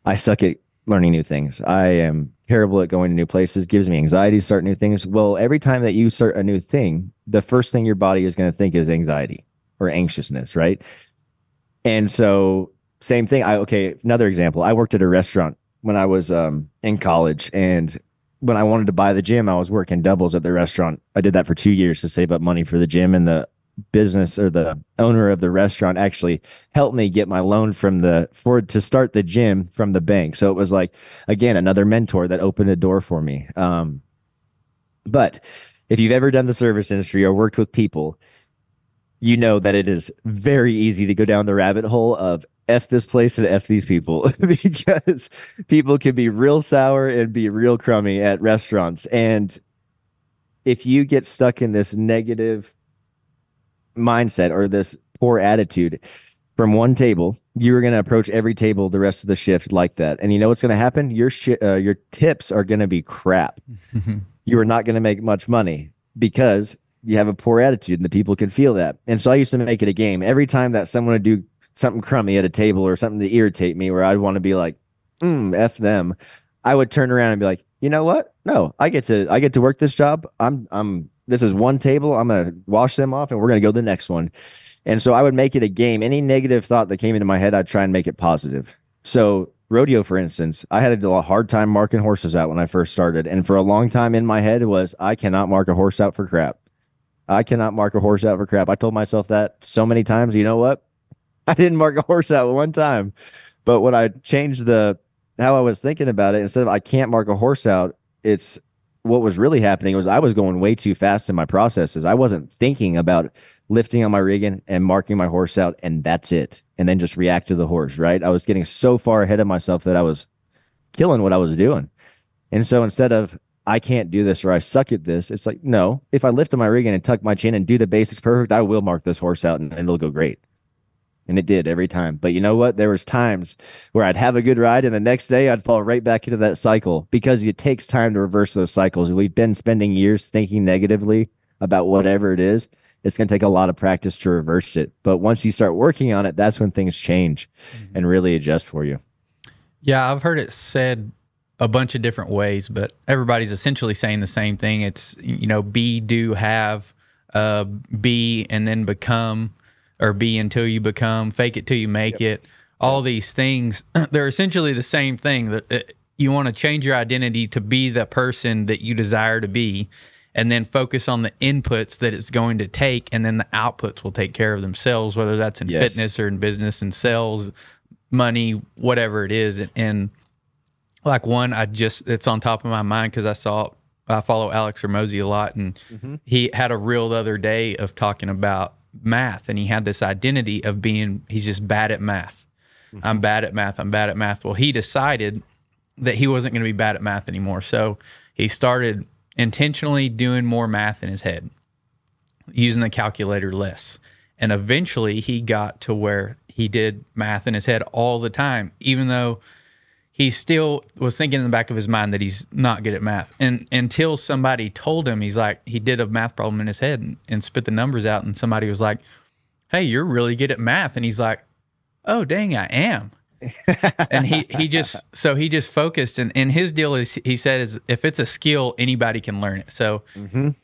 Speaker 1: I suck at learning new things, I am terrible at going to new places, gives me anxiety to start new things. Well, every time that you start a new thing, the first thing your body is going to think is anxiety or anxiousness, right? And so same thing. Okay, another example. I worked at a restaurant when I was in college, and when I wanted to buy the gym, I was working doubles at the restaurant. I did that for 2 years to save up money for the gym, and the business or the owner of the restaurant actually helped me get my loan from to start the gym from the bank. So it was like, again, another mentor that opened a door for me. But if you've ever done the service industry or worked with people, you know that it is very easy to go down the rabbit hole of F this place and F these people because people can be real sour and be real crummy at restaurants. And if you get stuck in this negative mindset or this poor attitude from one table, you're going to approach every table the rest of the shift like that. And you know what's going to happen? Your tips are going to be crap. You are not going to make much money because you have a poor attitude and the people can feel that. And so I used to make it a game. Every time that someone would do something crummy at a table or something to irritate me where I'd want to be like, F them, I would turn around and be like, you know what? No, I get to work this job. This is one table. I'm gonna wash them off and we're gonna go to the next one. And so I would make it a game. Any negative thought that came into my head, I'd try and make it positive. So rodeo, for instance, I had a hard time marking horses out when I first started. And for a long time in my head was I cannot mark a horse out for crap. I cannot mark a horse out for crap. I told myself that so many times. You know what? I didn't mark a horse out one time. But when I changed the how I was thinking about it, instead of I can't mark a horse out, it's what was really happening was I was going way too fast in my processes. I wasn't thinking about lifting on my rigging and marking my horse out, and that's it. And then just react to the horse, right? I was getting so far ahead of myself that I was killing what I was doing. And so instead of I can't do this or I suck at this, it's like, no, if I lift on my rigging and tuck my chin and do the basics perfect, I will mark this horse out and it'll go great. And it did every time. But you know what? There was times where I'd have a good ride and the next day I'd fall right back into that cycle because it takes time to reverse those cycles. We've been spending years thinking negatively about whatever it is. It's going to take a lot of practice to reverse it. But once you start working on it, that's when things change and really adjust for you.
Speaker 2: Yeah, I've heard it said a bunch of different ways, but everybody's essentially saying the same thing. It's, be, do, have, be, and then become, or be until you become, fake it till you make it. All these things, they're essentially the same thing. That you want to change your identity to be the person that you desire to be, and then focus on the inputs that it's going to take, and then the outputs will take care of themselves, whether that's in fitness or in business and sales, money, whatever it is. And like one, it's on top of my mind because I follow Alex Ramosi a lot, and he had a reel the other day of talking about math, and he had this identity of he's just bad at math. I'm bad at math. I'm bad at math. Well, he decided that he wasn't going to be bad at math anymore. So he started intentionally doing more math in his head, using the calculator less. And eventually he got to where he did math in his head all the time, even though he still was thinking in the back of his mind that he's not good at math. And until somebody told him, he did a math problem in his head and spit the numbers out. And somebody was like, hey, you're really good at math. And he's like, oh, dang, I am. And he just focused. And his deal is, he says, if it's a skill, anybody can learn it. So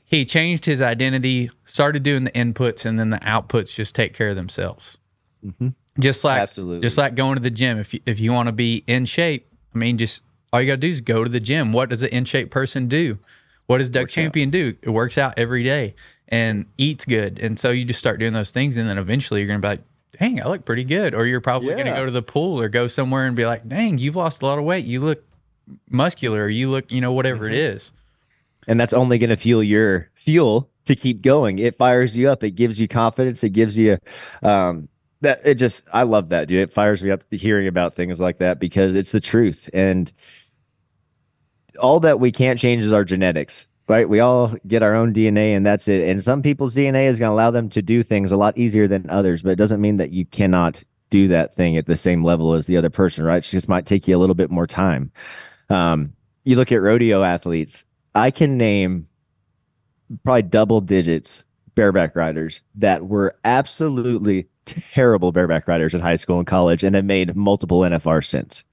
Speaker 2: he changed his identity, started doing the inputs, and then the outputs just take care of themselves. Just like going to the gym. If you want to be in shape, I mean, just all you got to do is go to the gym. What does an in shape person do? What does Doug Champion do? It works out every day and eats good. And so you just start doing those things, and then eventually you're going to be like, dang, I look pretty good. Or you're probably going to go to the pool or go somewhere and be like, dang, you've lost a lot of weight. You look muscular. Or you look, whatever it is.
Speaker 1: And that's only going to fuel your fuel to keep going. It fires you up. It gives you confidence. It gives you I love that, dude. It fires me up hearing about things like that because it's the truth. And all that we can't change is our genetics, right? We all get our own DNA and that's it. And some people's DNA is going to allow them to do things a lot easier than others, but it doesn't mean that you cannot do that thing at the same level as the other person, right? It just might take you a little bit more time. You look at rodeo athletes. I can name probably double digits bareback riders that were absolutely terrible bareback riders in high school and college and have made multiple NFRs since.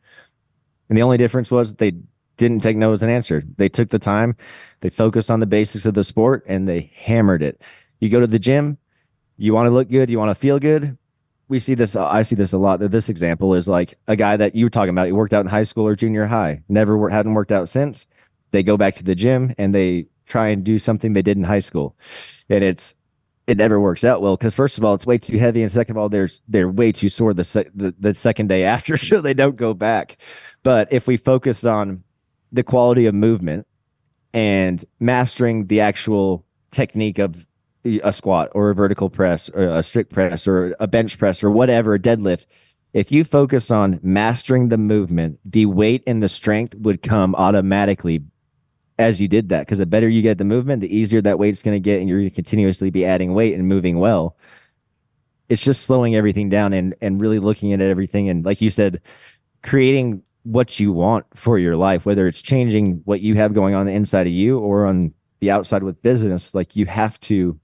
Speaker 1: And the only difference was they didn't take no as an answer. They took the time, they focused on the basics of the sport, and they hammered it. You go to the gym, you want to look good, you want to feel good. We see this, I see this a lot. This example is like a guy that you were talking about. He worked out in high school or junior high, hadn't worked out since. They go back to the gym and they try and do something they did in high school. And it never works out well because first of all, it's way too heavy, and second of all, they're way too sore the second day after, so they don't go back. But if we focus on the quality of movement and mastering the actual technique of a squat or a vertical press or a strict press or a bench press or whatever, a deadlift, if you focus on mastering the movement, the weight and the strength would come automatically as you did that, because the better you get the movement, the easier that weight's going to get, and you're going to continuously be adding weight and moving well. It's just slowing everything down and really looking at everything. And like you said, creating what you want for your life, whether it's changing what you have going on the inside of you or on the outside with business, like you have to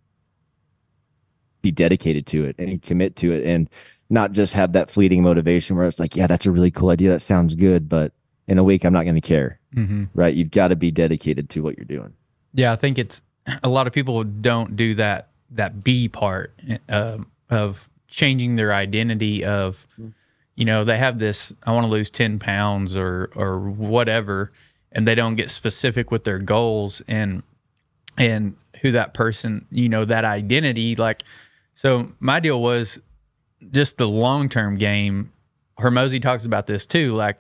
Speaker 1: be dedicated to it and commit to it and not just have that fleeting motivation where it's like, yeah, that's a really cool idea. That sounds good, but in a week, I'm not going to care.
Speaker 2: Mm-hmm.
Speaker 1: Right? You've got to be dedicated to what you're doing.
Speaker 2: Yeah, I think it's a lot of people don't do that B part of changing their identity of, they have this, I want to lose 10 pounds or whatever, and they don't get specific with their goals and who that person, that identity. Like, so my deal was just the long-term game. Hormozy talks about this too. Like,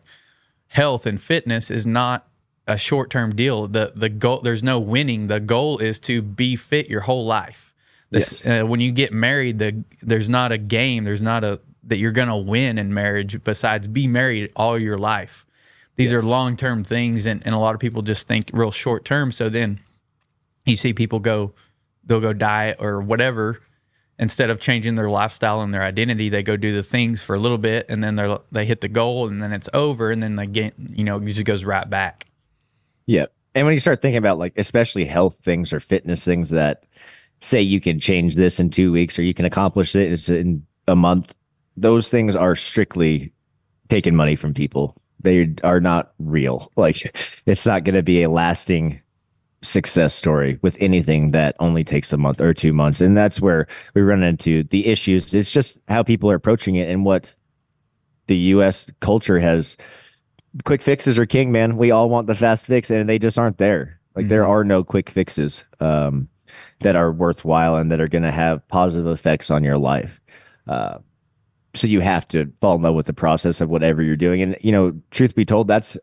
Speaker 2: health and fitness is not a short-term deal. The goal, there's no winning. The goal is to be fit your whole life. This,
Speaker 1: Yes.
Speaker 2: when you get married, there's not a game. There's not that you're going to win in marriage besides be married all your life. These are long-term things. And a lot of people just think real short-term. So then you see people they'll go diet or whatever. Instead of changing their lifestyle and their identity, they go do the things for a little bit, and then they hit the goal, and then it's over, and then they get, it just goes right back.
Speaker 1: Yeah. And when you start thinking about like, especially health things or fitness things that say you can change this in 2 weeks or you can accomplish it in a month, those things are strictly taking money from people. They are not real. Like, it's not going to be a lasting success story with anything that only takes a month or 2 months. And that's where we run into the issues. It's just how people are approaching it and what the US culture has. Quick fixes are king, man. We all want the fast fix and they just aren't there. Like, there are no quick fixes that are worthwhile and that are going to have positive effects on your life. So you have to fall in love with the process of whatever you're doing. And, truth be told, that's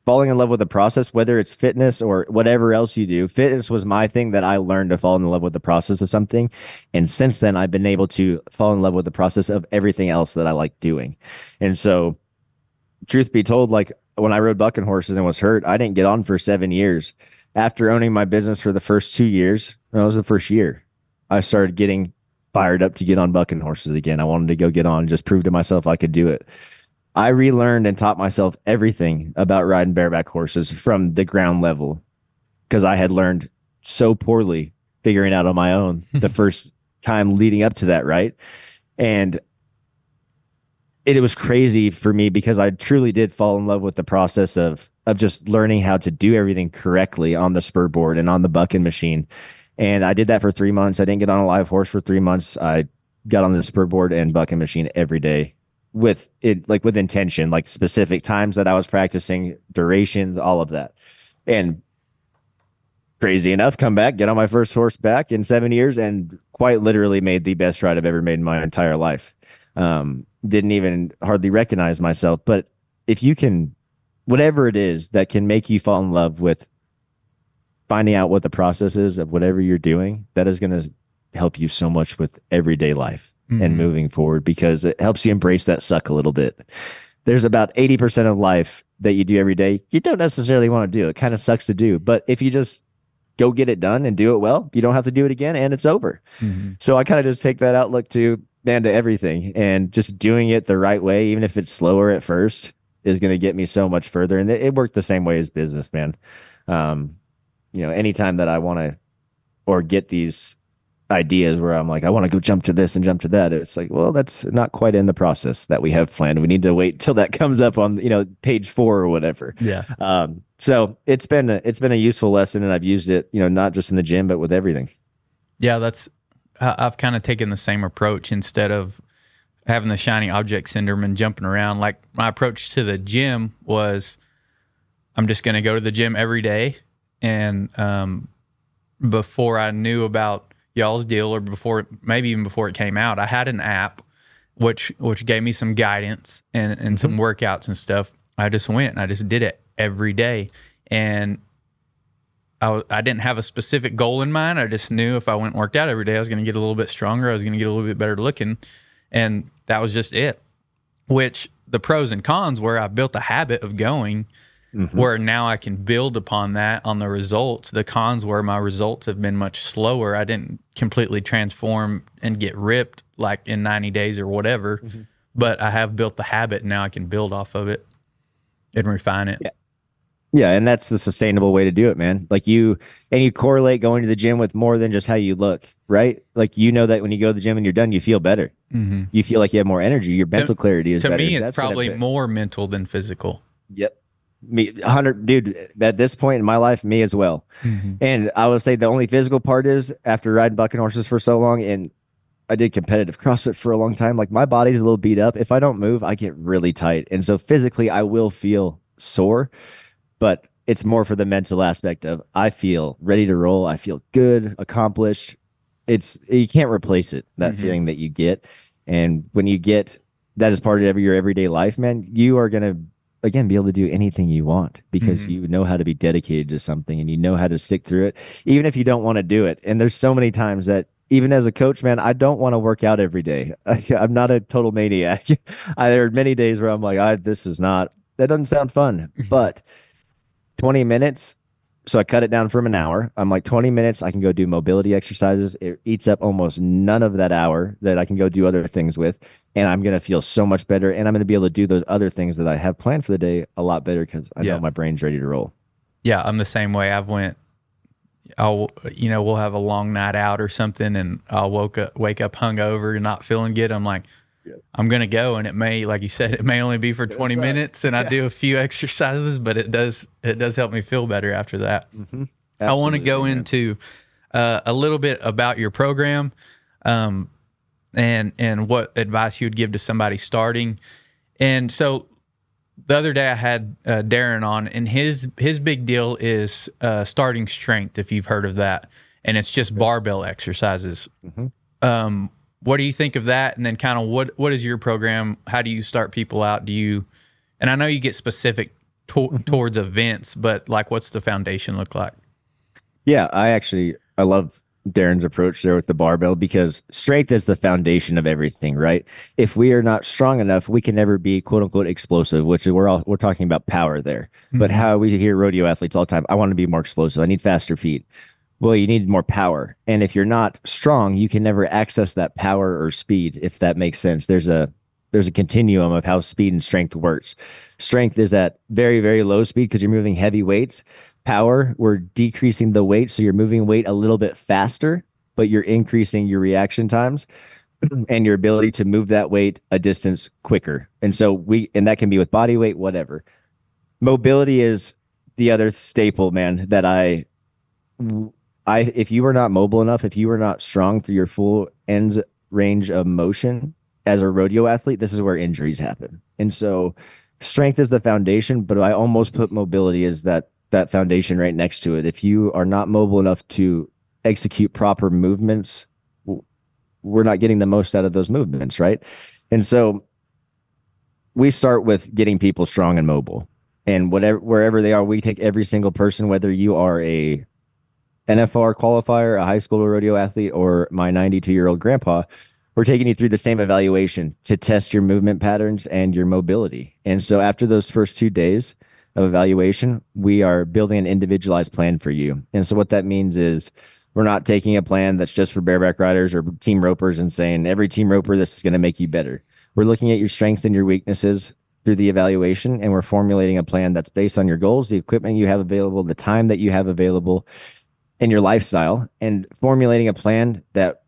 Speaker 1: falling in love with the process, whether it's fitness or whatever else you do. Fitness was my thing that I learned to fall in love with the process of something. And since then, I've been able to fall in love with the process of everything else that I like doing. And so, truth be told, like when I rode bucking horses and was hurt, I didn't get on for 7 years. After owning my business for the first 2 years, that was the first year, I started getting fired up to get on bucking horses again. I wanted to go get on, just prove to myself I could do it. I relearned and taught myself everything about riding bareback horses from the ground level because I had learned so poorly figuring out on my own the first time leading up to that, right? And it was crazy for me because I truly did fall in love with the process of just learning how to do everything correctly on the spur board and on the bucking machine. And I did that for 3 months. I didn't get on a live horse for 3 months. I got on the spur board and bucking machine every day with it, like with intention, like specific times that I was practicing, durations, all of that. And crazy enough, come back, get on my first horse back in 7 years and quite literally made the best ride I've ever made in my entire life. Didn't even hardly recognize myself. But if you can, whatever it is that can make you fall in love with finding out what the process is of whatever you're doing, that is going to help you so much with everyday life and moving forward because it helps you embrace that suck a little bit. There's about 80% of life that you do every day you don't necessarily want to do. It kind of sucks to do. But if you just go get it done and do it well, you don't have to do it again and it's over. So I kind of just take that outlook to everything, and just doing it the right way, even if it's slower at first, is going to get me so much further. And it worked the same way as business, man. Anytime that I want to or get these ideas where I'm like, I want to go jump to this and jump to that, it's like, well, that's not quite in the process that we have planned. We need to wait till that comes up on, page 4 or whatever.
Speaker 2: Yeah.
Speaker 1: So it's been a useful lesson, and I've used it, not just in the gym, but with everything.
Speaker 2: Yeah. I've kind of taken the same approach. Instead of having the shiny object syndrome and jumping around, like my approach to the gym was, I'm just going to go to the gym every day. And before I knew about y'all's deal, or maybe even before it came out, I had an app which gave me some guidance and some workouts and stuff. I just went and I just did it every day. And I didn't have a specific goal in mind. I just knew if I went and worked out every day, I was going to get a little bit stronger. I was going to get a little bit better looking. And that was just it. Which the pros and cons were, I built a habit of going where now I can build upon that on the results. The cons were my results have been much slower. I didn't completely transform and get ripped like in 90 days or whatever, but I have built the habit, and now I can build off of it and refine it.
Speaker 1: Yeah. Yeah, and that's the sustainable way to do it, man. Like you correlate going to the gym with more than just how you look, right? Like that when you go to the gym and you're done, you feel better. You feel like you have more energy. Your mental clarity is better.
Speaker 2: To me, it's probably more mental than physical.
Speaker 1: Yep. Me 100, dude, at this point in my life, me as well.
Speaker 2: Hmm.
Speaker 1: And I would say the only physical part is after riding bucking horses for so long, and I did competitive CrossFit for a long time, like my body's a little beat up. If I don't move, I get really tight. And so physically I will feel sore, but it's more for the mental aspect of I feel ready to roll. I feel good, accomplished. It's you can't replace it, that
Speaker 2: Hmm.
Speaker 1: feeling that you get. And when you get that as part of your everyday life, man, you are gonna again be able to do anything you want because
Speaker 2: Hmm.
Speaker 1: you know how to be dedicated to something and you know how to stick through it, even if you don't want to do it. And there's so many times that even as a coach, man, I don't want to work out every day. I'm not a total maniac. There are many days where I'm like, this is not, that doesn't sound fun. But 20 minutes. So I cut it down from an hour. I'm like 20 minutes. I can go do mobility exercises. It eats up almost none of that hour that I can go do other things with. And I'm going to feel so much better. And I'm going to be able to do those other things that I have planned for the day a lot better because I know
Speaker 2: Yeah.
Speaker 1: my brain's ready to roll.
Speaker 2: Yeah. I'm the same way. We'll have a long night out or something and I'll wake up hungover and not feeling good. I'm like,
Speaker 1: Yeah.
Speaker 2: I'm going to go. And it may, like you said, it may only be for
Speaker 1: Gonna
Speaker 2: 20
Speaker 1: suck.
Speaker 2: minutes and I
Speaker 1: Yeah.
Speaker 2: do a few exercises, but it does help me feel better after that.
Speaker 1: Hmm.
Speaker 2: I want to
Speaker 1: Absolutely,
Speaker 2: go
Speaker 1: man.
Speaker 2: into a little bit about your program, um, and what advice you would give to somebody starting. And so the other day I had Darren on, and his big deal is starting strength. If you've heard of that, and it's just barbell exercises.
Speaker 1: Hmm.
Speaker 2: What do you think of that? And then kind of what is your program? How do you start people out? And I know you get specific
Speaker 1: Hmm.
Speaker 2: towards events, but like, what's the foundation look like?
Speaker 1: Yeah, I love Darren's approach there with the barbell because strength is the foundation of everything, right? If we are not strong enough, we can never be quote unquote explosive, which is we're talking about power there. But
Speaker 2: Mm-hmm.
Speaker 1: how we hear rodeo athletes all the time, I want to be more explosive. I need faster feet. Well, you need more power. And if you're not strong, you can never access that power or speed, if that makes sense. There's a continuum of how speed and strength works. Strength is at very, very low speed because you're moving heavy weights. Power, we're decreasing the weight, so you're moving weight a little bit faster, but you're increasing your reaction times and your ability to move that weight a distance quicker. And that can be with body weight, whatever. Mobility is the other staple, man, that if you were not mobile enough, if you were not strong through your full ends range of motion as a rodeo athlete, this is where injuries happen. And so strength is the foundation, but I almost put mobility as that foundation right next to it. If you are not mobile enough to execute proper movements, we're not getting the most out of those movements, right? And so we start with getting people strong and mobile. And wherever they are, we take every single person, whether you are a NFR qualifier, a high school rodeo athlete, or my 92-year-old grandpa, we're taking you through the same evaluation to test your movement patterns and your mobility. And so after those first 2 days of evaluation, we are building an individualized plan for you. And so what that means is we're not taking a plan that's just for bareback riders or team ropers and saying every team roper, this is going to make you better. We're looking at your strengths and your weaknesses through the evaluation, and we're formulating a plan that's based on your goals, the equipment you have available, the time that you have available, and your lifestyle, and formulating a plan that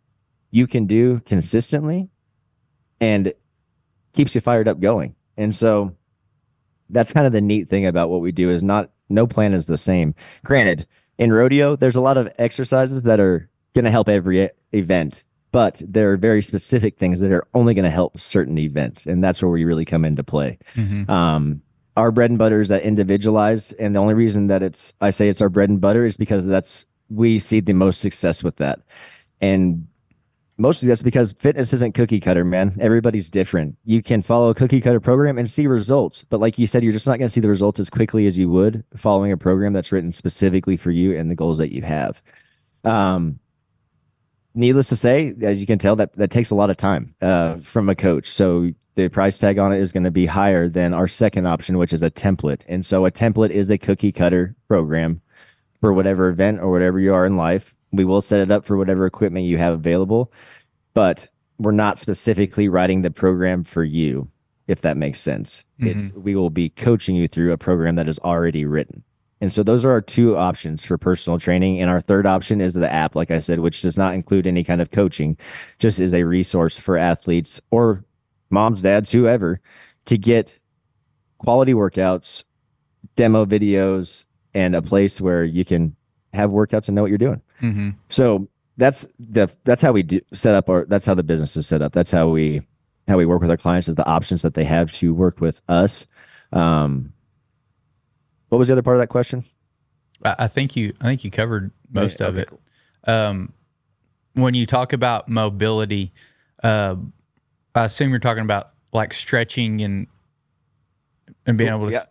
Speaker 1: you can do consistently and keeps you fired up going. And so that's kind of the neat thing about what we do is not no plan is the same. Granted, in rodeo, there's a lot of exercises that are going to help every event, but there are very specific things that are only going to help certain events, and that's where we really come into play.
Speaker 2: Mm-hmm.
Speaker 1: Um, our bread and butter is that individualized, and the only reason that I say it's our bread and butter is because we see the most success with that. And mostly that's because fitness isn't cookie cutter, man. Everybody's different. You can follow a cookie cutter program and see results, but like you said, you're just not going to see the results as quickly as you would following a program that's written specifically for you and the goals that you have. Um, Needless to say, as you can tell, that takes a lot of time from a coach. So the price tag on it is going to be higher than our second option, which is a template. And so a template is a cookie cutter program for whatever event or whatever you are in life. We will set it up for whatever equipment you have available, but we're not specifically writing the program for you, if that makes sense.
Speaker 2: Mm-hmm.
Speaker 1: We will be coaching you through a program that is already written. And so those are our two options for personal training. And our third option is the app, like I said, which does not include any kind of coaching, just is a resource for athletes or moms, dads, whoever, to get quality workouts demo videos, and a place where you can have workouts and know what you're doing.
Speaker 2: Mm-hmm.
Speaker 1: So that's how we do set up our that's how the business is set up. That's how we work with our clients, is the options that they have to work with us. Um, what was the other part of that question?
Speaker 2: I think you covered most of
Speaker 1: Okay,
Speaker 2: it.
Speaker 1: cool.
Speaker 2: Um, when you talk about mobility, uh, I assume you're talking about like stretching and being
Speaker 1: Cool.
Speaker 2: able to.
Speaker 1: Yeah.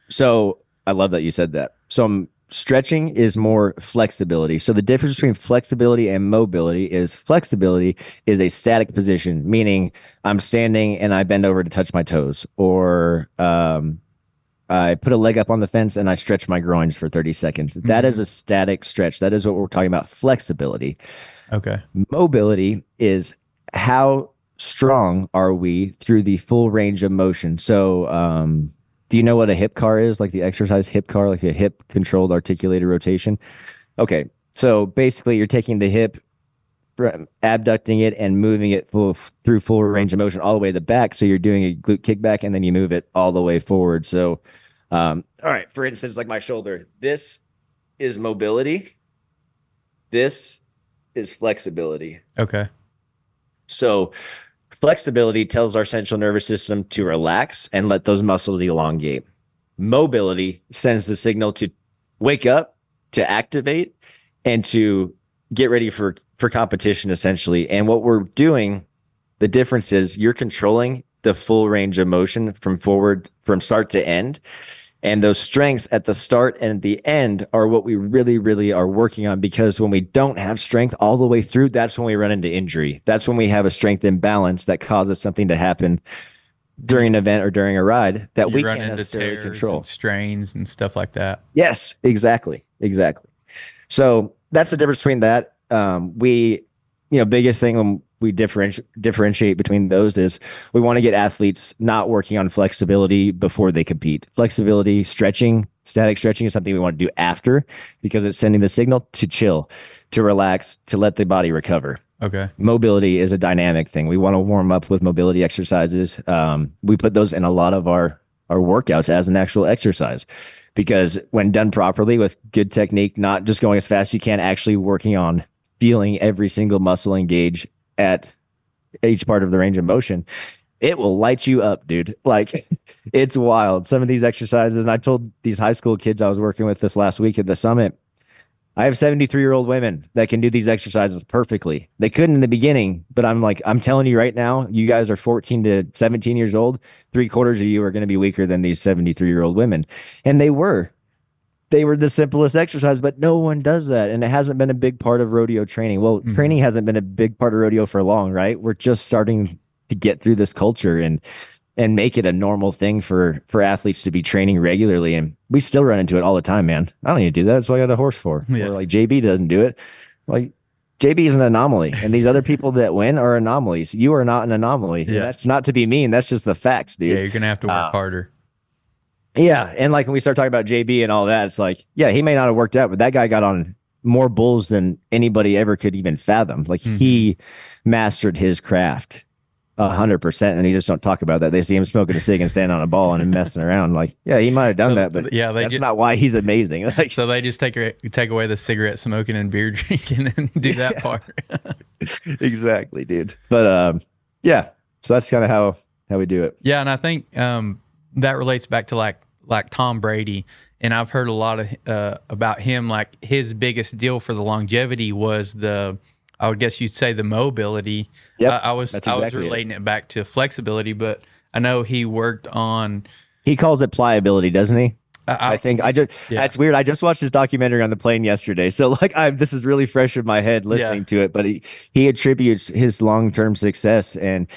Speaker 1: So I love that you said that. So stretching is more flexibility. So the difference between flexibility and mobility is flexibility is a static position, meaning I'm standing and I bend over to touch my toes, or I put a leg up on the fence and I stretch my groins for 30 seconds. That is
Speaker 2: Mhm.
Speaker 1: a static stretch. That is what we're talking about. Flexibility.
Speaker 2: Okay.
Speaker 1: Mobility is how strong are we through the full range of motion. So, do you know what a hip car is? Like the exercise hip car, like a hip controlled articulated rotation? Okay. So basically, you're taking the hip, abducting it, and moving it through full range of motion all the way to the back. So you're doing a glute kickback, and then you move it all the way forward. So, all right, for instance, like my shoulder, this is mobility, this is flexibility.
Speaker 2: Okay.
Speaker 1: So flexibility tells our central nervous system to relax and let those muscles elongate. Mobility sends the signal to wake up, to activate, and to get ready for competition, essentially. And what we're doing, the difference is you're controlling the full range of motion from start to end. And those strengths at the start and the end are what we really, really are working on, because when we don't have strength all the way through, that's when we run into injury. That's when we have a strength imbalance that causes something to happen during an event or during a ride that
Speaker 2: You
Speaker 1: we
Speaker 2: run
Speaker 1: can't
Speaker 2: into
Speaker 1: necessarily
Speaker 2: tears and
Speaker 1: control.
Speaker 2: strains and stuff like that.
Speaker 1: Yes, exactly. Exactly. So that's the difference between that. Biggest thing when we differentiate between those is we want to get athletes not working on flexibility before they compete. Flexibility, stretching, static stretching is something we want to do after, because it's sending the signal to chill, to relax, to let the body recover.
Speaker 2: Okay.
Speaker 1: Mobility is a dynamic thing. We want to warm up with mobility exercises. We put those in a lot of our workouts as an actual exercise, because when done properly with good technique, not just going as fast as you can, actually working on feeling every single muscle engage at each part of the range of motion, it will light you up, dude. Like, it's wild. Some of these exercises, and I told these high school kids I was working with this last week at the summit, I have 73-year-old women that can do these exercises perfectly. They couldn't in the beginning, but I'm like, I'm telling you right now, you guys are 14 to 17 years old. Three-quarters of you are going to be weaker than these 73-year-old women. And they were. They were the simplest exercise, but no one does that. And it hasn't been a big part of rodeo training. Well,
Speaker 2: Hmm.
Speaker 1: training hasn't been a big part of rodeo for long, right? We're just starting to get through this culture and make it a normal thing for athletes to be training regularly. And we still run into it all the time, man. I don't need to do that. That's what I got a horse for. Or
Speaker 2: Yeah.
Speaker 1: like JB doesn't do it. Like, JB is an anomaly, and these other people that win are anomalies. You are not an anomaly. And
Speaker 2: Yeah.
Speaker 1: that's not to be mean. That's just the facts,
Speaker 2: Yeah.
Speaker 1: dude.
Speaker 2: You're gonna have to work harder.
Speaker 1: Yeah. And like when we start talking about JB and all that, it's like, yeah, he may not have worked out, but that guy got on more bulls than anybody ever could even fathom. Like,
Speaker 2: Hmm.
Speaker 1: he mastered his craft 100%. And he just don't talk about that. They see him smoking a cig and standing on a ball and messing around. Like, yeah, he might have done that, but
Speaker 2: Yeah,
Speaker 1: that's not why he's amazing. Like,
Speaker 2: so they just take away the cigarette smoking and beer drinking and do that part.
Speaker 1: exactly, dude. But yeah, so that's kind of how we do it.
Speaker 2: Yeah, and I think that relates back to like Tom Brady, and I've heard a lot of about him. Like, his biggest deal for the longevity was I would guess you'd say the mobility.
Speaker 1: Yep,
Speaker 2: I was
Speaker 1: that's
Speaker 2: I was
Speaker 1: exactly it.
Speaker 2: relating it back to flexibility, but I know he worked on.
Speaker 1: He calls it pliability, doesn't he? I think
Speaker 2: Yeah.
Speaker 1: that's weird. I just watched his documentary on the plane yesterday. So like, this is really fresh in my head listening
Speaker 2: Yeah.
Speaker 1: to it, but he attributes his long-term success, and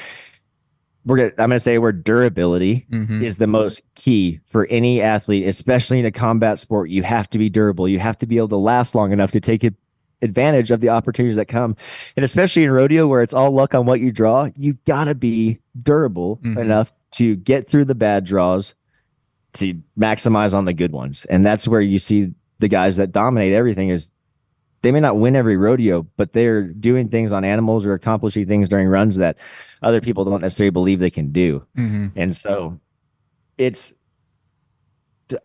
Speaker 1: I'm gonna say where durability
Speaker 2: Hmm.
Speaker 1: is the most key for any athlete, especially in a combat sport. You have to be durable. You have to be able to last long enough to take advantage of the opportunities that come. And especially in rodeo, where it's all luck on what you draw, you gotta be durable
Speaker 2: Hmm.
Speaker 1: enough to get through the bad draws, to maximize on the good ones. And that's where you see the guys that dominate everything. Is they may not win every rodeo, but they're doing things on animals or accomplishing things during runs that other people don't necessarily believe they can do.
Speaker 2: Hmm.
Speaker 1: And so it's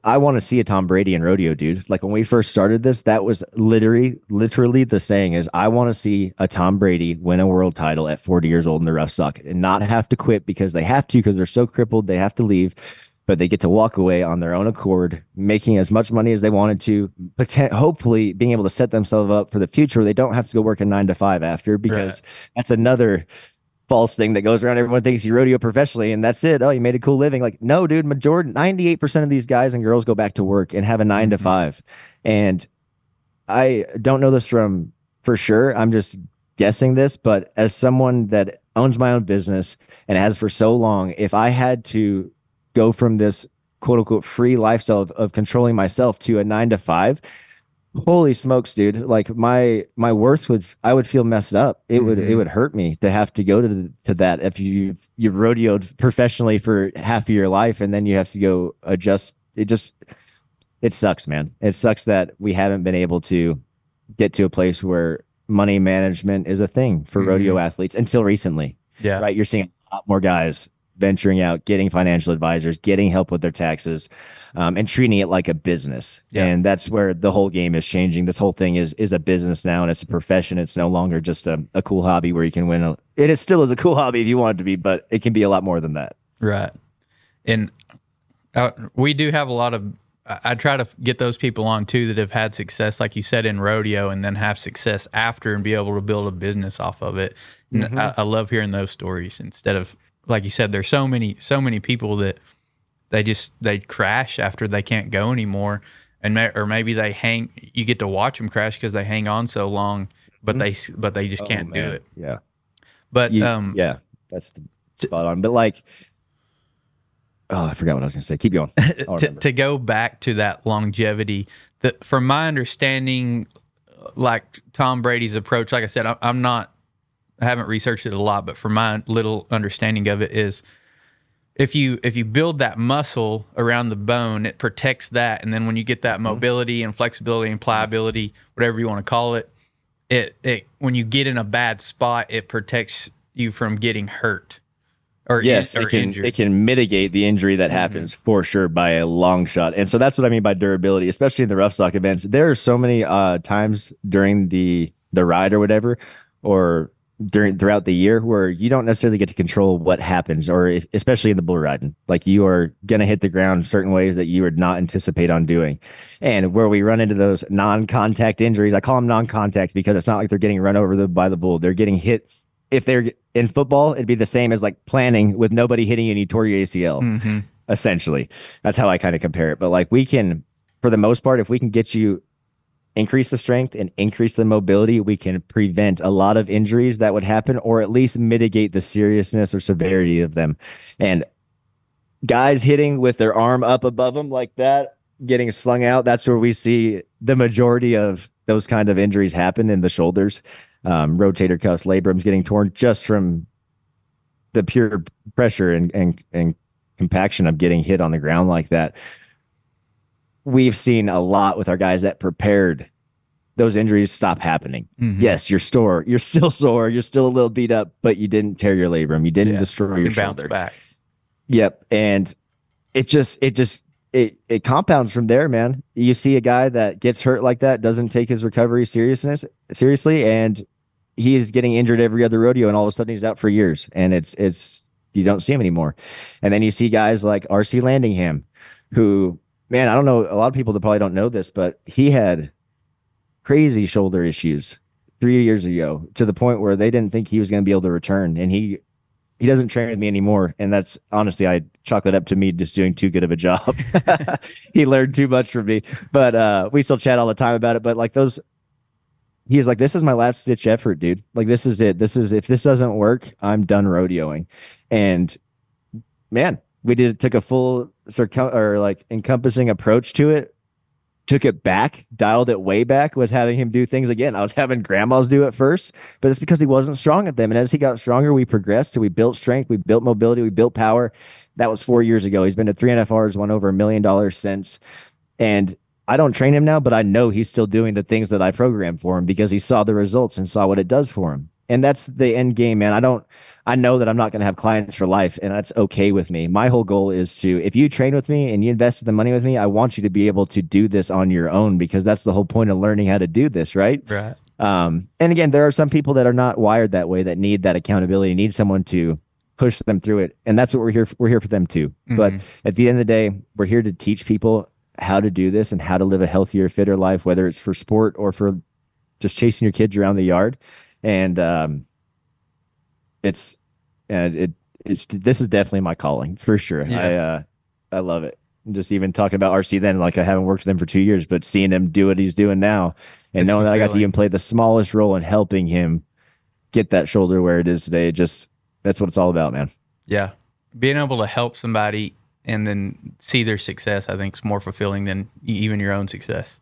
Speaker 1: I want to see a Tom Brady in rodeo, dude. Like when we first started this, that was literally the saying is I want to see a Tom Brady win a world title at 40 years old in the rough stock and not have to quit because they have to, because they're so crippled, they have to leave, but they get to walk away on their own accord, making as much money as they wanted to, hopefully being able to set themselves up for the future where they don't have to go work a 9 to 5 after,
Speaker 2: Right.
Speaker 1: because that's another false thing that goes around. Everyone thinks you rodeo professionally and that's it. Oh, you made a cool living. Like, no, dude, majority 98% of these guys and girls go back to work and have a nine to
Speaker 2: Hmm.
Speaker 1: five. And I don't know this from for sure. I'm just guessing this, but as someone that owns my own business and has for so long, if I had to go from this quote unquote free lifestyle of controlling myself to a 9 to 5, holy smokes, dude. Like my worth would, I would feel messed up. It
Speaker 2: Hmm.
Speaker 1: would hurt me to have to go to that if you've rodeoed professionally for half of your life and then you have to go adjust. It sucks, man. It sucks that we haven't been able to get to a place where money management is a thing for rodeo
Speaker 2: Hmm.
Speaker 1: athletes until recently,
Speaker 2: Yeah.
Speaker 1: right? You're seeing a lot more guys venturing out, getting financial advisors, getting help with their taxes, and treating it like a business.
Speaker 2: Yeah.
Speaker 1: And that's where the whole game is changing. This whole thing is a business now, and it's a profession. It's no longer just a cool hobby where you can win. It is still is a cool hobby if you want it to be, but it can be a lot more than that.
Speaker 2: Right. And we do have a lot of. I try to get those people on too that have had success, like you said, in rodeo, and then have success after and be able to build a business off of it. And
Speaker 1: Mm-hmm.
Speaker 2: I love hearing those stories instead of, like you said, there's so many people that they crash after they can't go anymore, and or maybe they hang. You get to watch them crash because they hang on so long, but they just
Speaker 1: Oh
Speaker 2: can't do
Speaker 1: man,
Speaker 2: it.
Speaker 1: yeah,
Speaker 2: But
Speaker 1: yeah, that's the spot on. But like, oh, I forgot what I was going to say. Keep going. I'll remember.
Speaker 2: to go back to that longevity, that from my understanding, like Tom Brady's approach, like I said, I haven't researched it a lot, but from my little understanding of it is if you build that muscle around the bone, it protects that, and then when you get that
Speaker 1: Mhm.
Speaker 2: mobility and flexibility and pliability, whatever you want to call it, it when you get in a bad spot, it protects you from getting hurt
Speaker 1: Yes,
Speaker 2: or
Speaker 1: it
Speaker 2: injured.
Speaker 1: can mitigate the injury that
Speaker 2: Hmm.
Speaker 1: happens for sure by a long shot. And so that's what I mean by durability, especially in the rough stock events. There are so many times during the ride or whatever, or during throughout the year where you don't necessarily get to control what happens, or if, especially in the bull riding, like you are gonna hit the ground certain ways that you would not anticipate on doing. And where we run into those non-contact injuries, I call them non-contact because it's not like they're getting run over by the bull. They're getting hit. If they're in football, it'd be the same as like planning with nobody hitting you and you tore your ACL,
Speaker 2: Hmm.
Speaker 1: essentially. That's how I kind of compare it. But like we can, for the most part, if we can get you increase the strength and increase the mobility, we can prevent a lot of injuries that would happen or at least mitigate the seriousness or severity of them. And guys hitting with their arm up above them like that, getting slung out, that's where we see the majority of those kind of injuries happen in the shoulders. Rotator cuffs, labrums getting torn just from the pure pressure and compaction of getting hit on the ground like that. We've seen a lot with our guys that prepared those injuries stop happening.
Speaker 2: Hmm.
Speaker 1: Yes, you're still sore, you're still a little beat up, but you didn't tear your labrum, you didn't
Speaker 2: Yeah,
Speaker 1: destroy
Speaker 2: you
Speaker 1: your
Speaker 2: can bounce
Speaker 1: shoulder.
Speaker 2: back.
Speaker 1: Yep, and it compounds from there, man. You see a guy that gets hurt like that, doesn't take his recovery seriously, and he is getting injured every other rodeo, and all of a sudden he's out for years, and it's you don't see him anymore. And then you see guys like RC Landingham, who, man, I don't know, a lot of people that probably don't know this, but he had crazy shoulder issues 3 years ago to the point where they didn't think he was going to be able to return, and he doesn't train with me anymore. And that's honestly, I chalk that up to me just doing too good of a job. He learned too much from me, but we still chat all the time about it. But like those, he's like, this is my last stitch effort, dude. Like, this is it. This is, if this doesn't work, I'm done rodeoing. And man, we took a full or like encompassing approach to it, took it back, dialed it way back, was having him do things again. I was having grandmas do it first, but it's because he wasn't strong at them. And as he got stronger, we progressed. We built strength, we built mobility, we built power. That was 4 years ago. He's been to 3 NFRs, won over $1 million since. And I don't train him now, but I know he's still doing the things that I programmed for him because he saw the results and saw what it does for him. And that's the end game, man. I know that I'm not going to have clients for life, and that's okay with me. My whole goal is to, if you train with me and you invested the money with me, I want you to be able to do this on your own, because that's the whole point of learning how to do this, right?
Speaker 2: Right.
Speaker 1: And again, there are some people that are not wired that way, that need that accountability, need someone to push them through it. And that's what we're here for. We're here for them too. But
Speaker 2: Hmm.
Speaker 1: at the end of the day, we're here to teach people how to do this and how to live a healthier, fitter life, whether it's for sport or for just chasing your kids around the yard. And it's it's this is definitely my calling for sure.
Speaker 2: Yeah.
Speaker 1: I love it. Just even talking about RC then, like I haven't worked with him for 2 years, but seeing him do what he's doing now, and
Speaker 2: It's
Speaker 1: knowing that I got to even
Speaker 2: fulfilling.
Speaker 1: play the smallest role in helping him get that shoulder where it is today, just that's what it's all about, man.
Speaker 2: Yeah. Being able to help somebody and then see their success, I think, is more fulfilling than even your own success.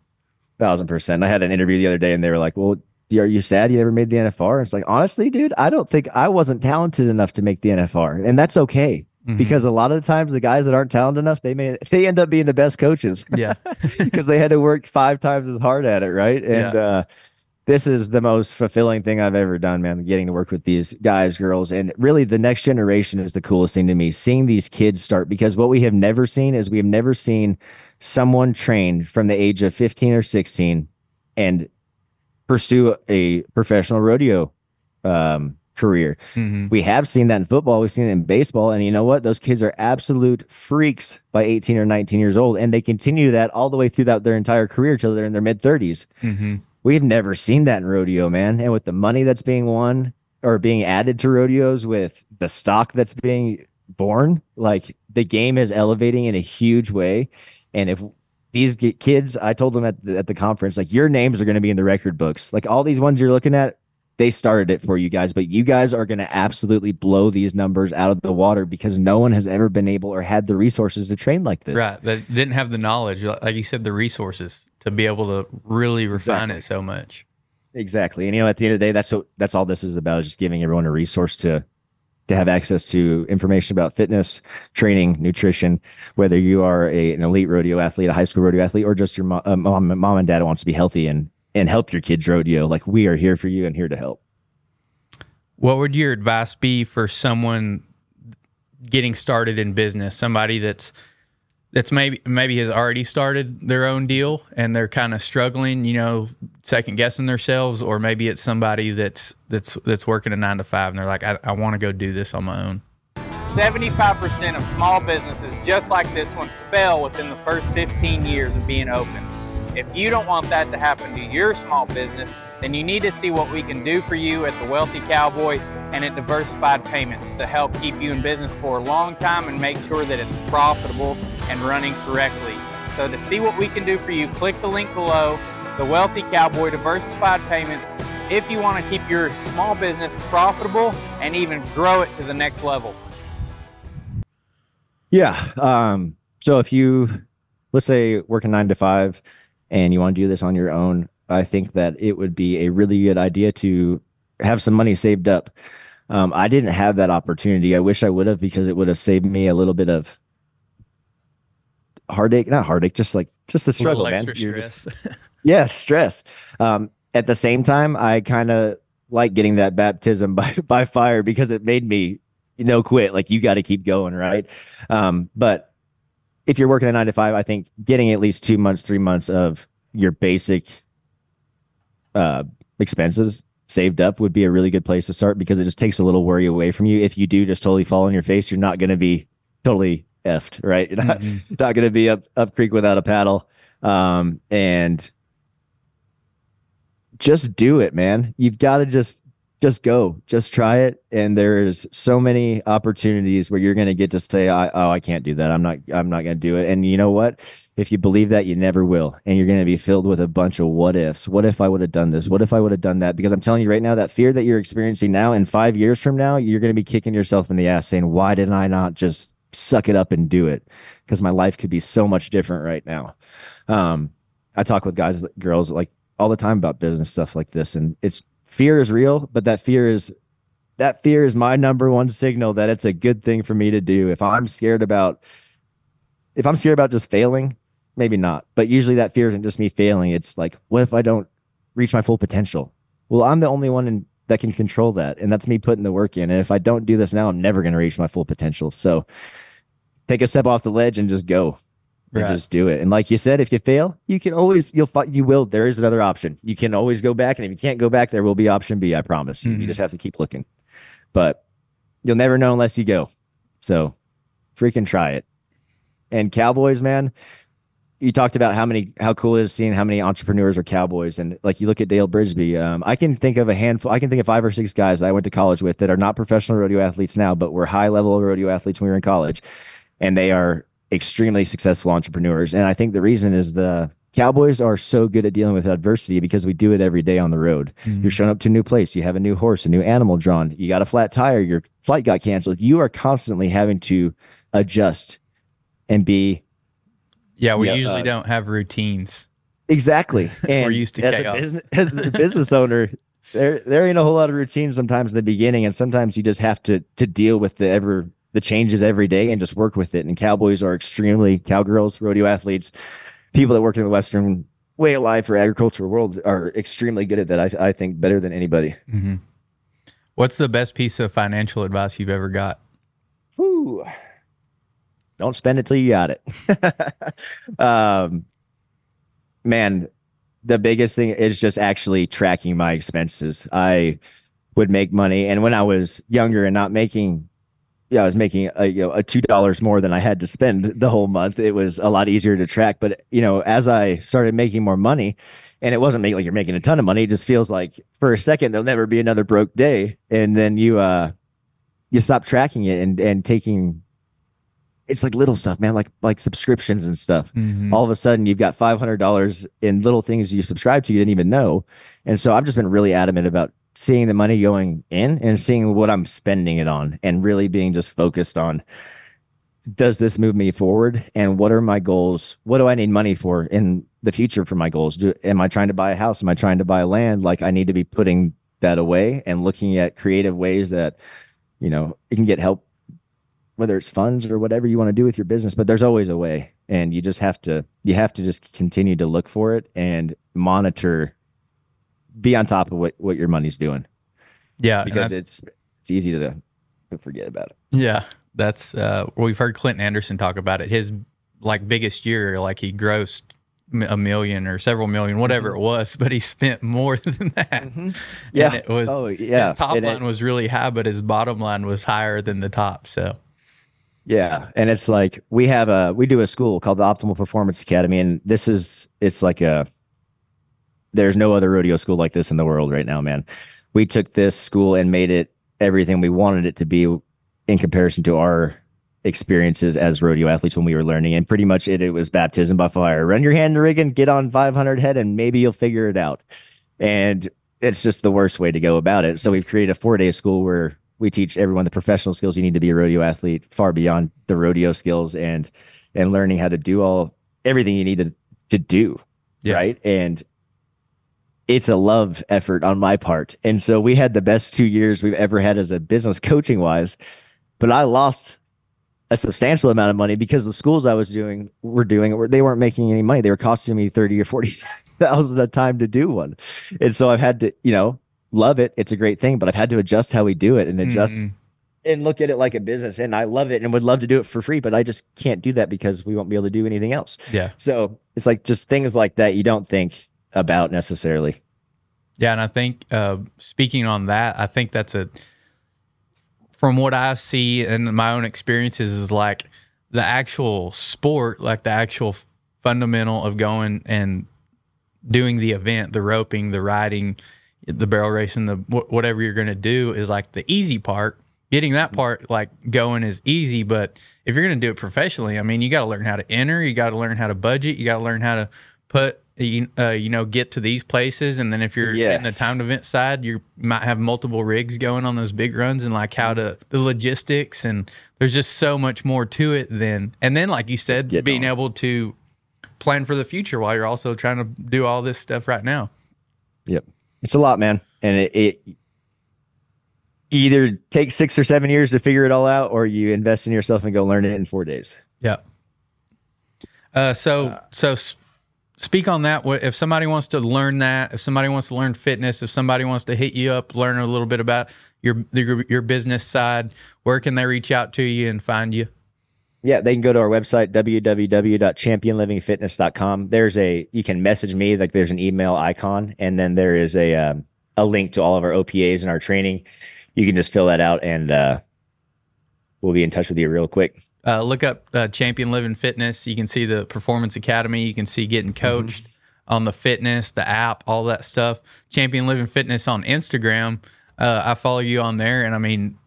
Speaker 1: 1,000%. I had an interview the other day, and they were like, "Well, are you sad you never made the NFR?" It's like, honestly, dude, I don't think I wasn't talented enough to make the NFR, and that's okay.
Speaker 2: Hmm.
Speaker 1: Because a lot of the times the guys that aren't talented enough, they end up being the best coaches
Speaker 2: Yeah.
Speaker 1: because they had to work 5 times as hard at it, right? And
Speaker 2: Yeah.
Speaker 1: this is the most fulfilling thing I've ever done, man. Getting to work with these guys, girls, and really the next generation is the coolest thing to me. Seeing these kids start, because what we have never seen is we have never seen someone trained from the age of 15 or 16 and pursue a professional rodeo career.
Speaker 2: Hmm.
Speaker 1: We have seen that in football. We've seen it in baseball. And you know what? Those kids are absolute freaks by 18 or 19 years old. And they continue that all the way through their entire career till they're in their mid 30s.
Speaker 2: Hmm.
Speaker 1: We've never seen that in rodeo, man. And with the money that's being won or being added to rodeos, with the stock that's being born, like the game is elevating in a huge way. And if these kids, I told them at the conference, like your names are going to be in the record books. Like all these ones you're looking at, they started it for you guys, but you guys are going to absolutely blow these numbers out of the water because no one has ever been able or had the resources to train like this.
Speaker 2: Right. That didn't have the knowledge, like you said, the resources to be able to really refine it
Speaker 1: Exactly.
Speaker 2: so much.
Speaker 1: Exactly. And at the end of the day, that's all this is about, is just giving everyone a resource to have access to information about fitness, training, nutrition, whether you are an elite rodeo athlete, a high school rodeo athlete, or just your mom and dad wants to be healthy and help your kids rodeo. Like we are here for you and here to help.
Speaker 2: What would your advice be for someone getting started in business? Somebody that's maybe has already started their own deal and they're kind of struggling, second guessing themselves, or maybe it's somebody that's working a 9 to 5 and they're like, I want to go do this on my own.
Speaker 3: 75% of small businesses just like this one fail within the first 15 years of being open. If you don't want that to happen to your small business, then you need to see what we can do for you at the Wealthy Cowboy and at Diversified Payments to help keep you in business for a long time and make sure that it's profitable and running correctly. So to see what we can do for you, click the link below, the Wealthy Cowboy, Diversified Payments, if you want to keep your small business profitable and even grow it to the next level.
Speaker 1: Yeah. So if you, let's say, work a 9 to 5 and you want to do this on your own, I think that it would be a really good idea to have some money saved up. I didn't have that opportunity. I wish I would have, because it would have saved me a little bit of heartache, not heartache, just the
Speaker 2: A little
Speaker 1: struggle, man.
Speaker 2: extra
Speaker 1: You're just,
Speaker 2: stress.
Speaker 1: yeah, stress. At the same time, I kind of like getting that baptism by fire, because it made me, quit. Like you got to keep going, right? But if you're working a 9 to 5, I think getting at least 2 months, 3 months of your basic uh, expenses saved up would be a really good place to start, because it just takes a little worry away from you. If you do just totally fall on your face, you're not going to be totally effed, right? You're not,
Speaker 2: Hmm.
Speaker 1: not going to be up creek without a paddle. And just do it, man. You've got to just go, just try it. And there's so many opportunities where you're going to get to say, I can't do that. I'm not going to do it. And you know what? If you believe that, you never will. And you're going to be filled with a bunch of what ifs. What if I would have done this? What if I would have done that? Because I'm telling you right now, that fear that you're experiencing now, in 5 years from now, you're going to be kicking yourself in the ass saying, why didn't I not just suck it up and do it? Because my life could be so much different right now. I talk with guys, girls, like all the time about business stuff like this. And it's, fear is real, but that fear is my number one signal that it's a good thing for me to do. If I'm scared about just failing, maybe not. But usually that fear isn't just me failing. It's like, what if I don't reach my full potential? Well, I'm the only one that can control that. And that's me putting the work in. And if I don't do this now, I'm never going to reach my full potential. So take a step off the ledge and just go and
Speaker 2: Right.
Speaker 1: just do it. And like you said, if you fail, you can always, you will, there is another option. You can always go back. And if you can't go back, there will be option B. I promise you. You just have to keep looking, but you'll never know unless you go. So freaking try it. And cowboys, man, you talked about how cool it is seeing how many entrepreneurs are cowboys. And like you look at Dale Brisby, I can think of a handful, I can think of 5 or 6 guys that I went to college with that are not professional rodeo athletes now, but were high level rodeo athletes when we were in college. And they are extremely successful entrepreneurs. And I think the reason is the cowboys are so good at dealing with adversity because we do it every day on the road. You're showing up to a new place. You have a new horse, a new animal drawn. You got a flat tire. Your flight got canceled. You are constantly having to adjust and be.
Speaker 2: Yeah, we usually don't have routines.
Speaker 1: Exactly. And
Speaker 2: we're used to chaos.
Speaker 1: As a business owner, there ain't a whole lot of routine sometimes in the beginning, and sometimes you just have to deal with the changes every day and just work with it. And cowboys are cowgirls, rodeo athletes, people that work in the Western way of life or agricultural world are extremely good at that. I think better than anybody.
Speaker 2: What's the best piece of financial advice you've ever got?
Speaker 1: Whew. Don't spend it till you got it. Man, the biggest thing is just actually tracking my expenses. I would make money, and when I was younger and not making, I was making a $2 more than I had to spend the whole month. It was a lot easier to track. But as I started making more money, and it wasn't like you're making a ton of money, it just feels like for a second there'll never be another broke day, and then you stop tracking it and taking. It's like little stuff, man, like subscriptions and stuff. All of a sudden, you've got $500 in little things you subscribe to you didn't even know. And so I've just been really adamant about seeing the money going in and seeing what I'm spending it on and really being just focused on, does this move me forward? And what are my goals? What do I need money for in the future for my goals? Am I trying to buy a house? Am I trying to buy land? Like I need to be putting that away and looking at creative ways that, it can get help, whether it's funds or whatever you want to do with your business, but there's always a way. And you just have to just continue to look for it and monitor, be on top of what your money's doing.
Speaker 2: Yeah.
Speaker 1: Because it's easy to forget about it.
Speaker 2: Yeah. That's, we've heard Clinton Anderson talk about it. His biggest year, he grossed $1 million or several million, whatever it was, but he spent more than that.
Speaker 1: Yeah.
Speaker 2: And it was, his top line was really high, but his bottom line was higher than the top. So.
Speaker 1: Yeah. And it's like we do a school called the Optimal Performance Academy. And there's no other rodeo school like this in the world right now, man. We took this school and made it everything we wanted it to be in comparison to our experiences as rodeo athletes when we were learning. And pretty much it was baptism by fire. Run your hand in the rig and get on 500 head and maybe you'll figure it out. And it's just the worst way to go about it. So we've created a 4-day school where we teach everyone the professional skills you need to be a rodeo athlete, far beyond the rodeo skills, and learning how to do everything you need to do. Yeah. Right. And it's a love effort on my part. And so we had the best 2 years we've ever had as a business coaching wise, but I lost a substantial amount of money because the schools I was doing, they weren't making any money. They were costing me 30 or 40,000 a time to do one. And so I've had to, love it. It's a great thing, but I've had to adjust how we do it and adjust and look at it like a business. And I love it and would love to do it for free, but I just can't do that because we won't be able to do anything else.
Speaker 2: Yeah.
Speaker 1: So it's like just things like that you don't think about necessarily.
Speaker 2: Yeah. And I think, speaking on that, I think that's from what I see in my own experiences is like the actual sport, like the actual fundamental of going and doing the event, the roping, the riding, the barrel racing, whatever you're going to do is like the easy part. Getting that part going is easy, but if you're going to do it professionally, I mean, you got to learn how to enter, you got to learn how to budget, you got to learn how to put, get to these places. And then if you're in the timed event side, you might have multiple rigs going on those big runs and the logistics. And there's just so much more to it and then like you said, being able to plan for the future while you're also trying to do all this stuff right now.
Speaker 1: Yep. It's a lot, man. And it either takes 6 or 7 years to figure it all out, or you invest in yourself and go learn it in 4 days.
Speaker 2: Yeah. So speak on that. If somebody wants to learn that, if somebody wants to learn fitness, if somebody wants to hit you up, learn a little bit about your business side, where can they reach out to you and find you?
Speaker 1: Yeah, they can go to our website, www.championlivingfitness.com. You can message me, like there's an email icon, and then there is a link to all of our OPAs and our training. You can just fill that out, and we'll be in touch with you real quick.
Speaker 2: Look up Champion Living Fitness. You can see the Performance Academy. You can see Getting Coached on the fitness, the app, all that stuff. Champion Living Fitness on Instagram. I follow you on there, and I mean,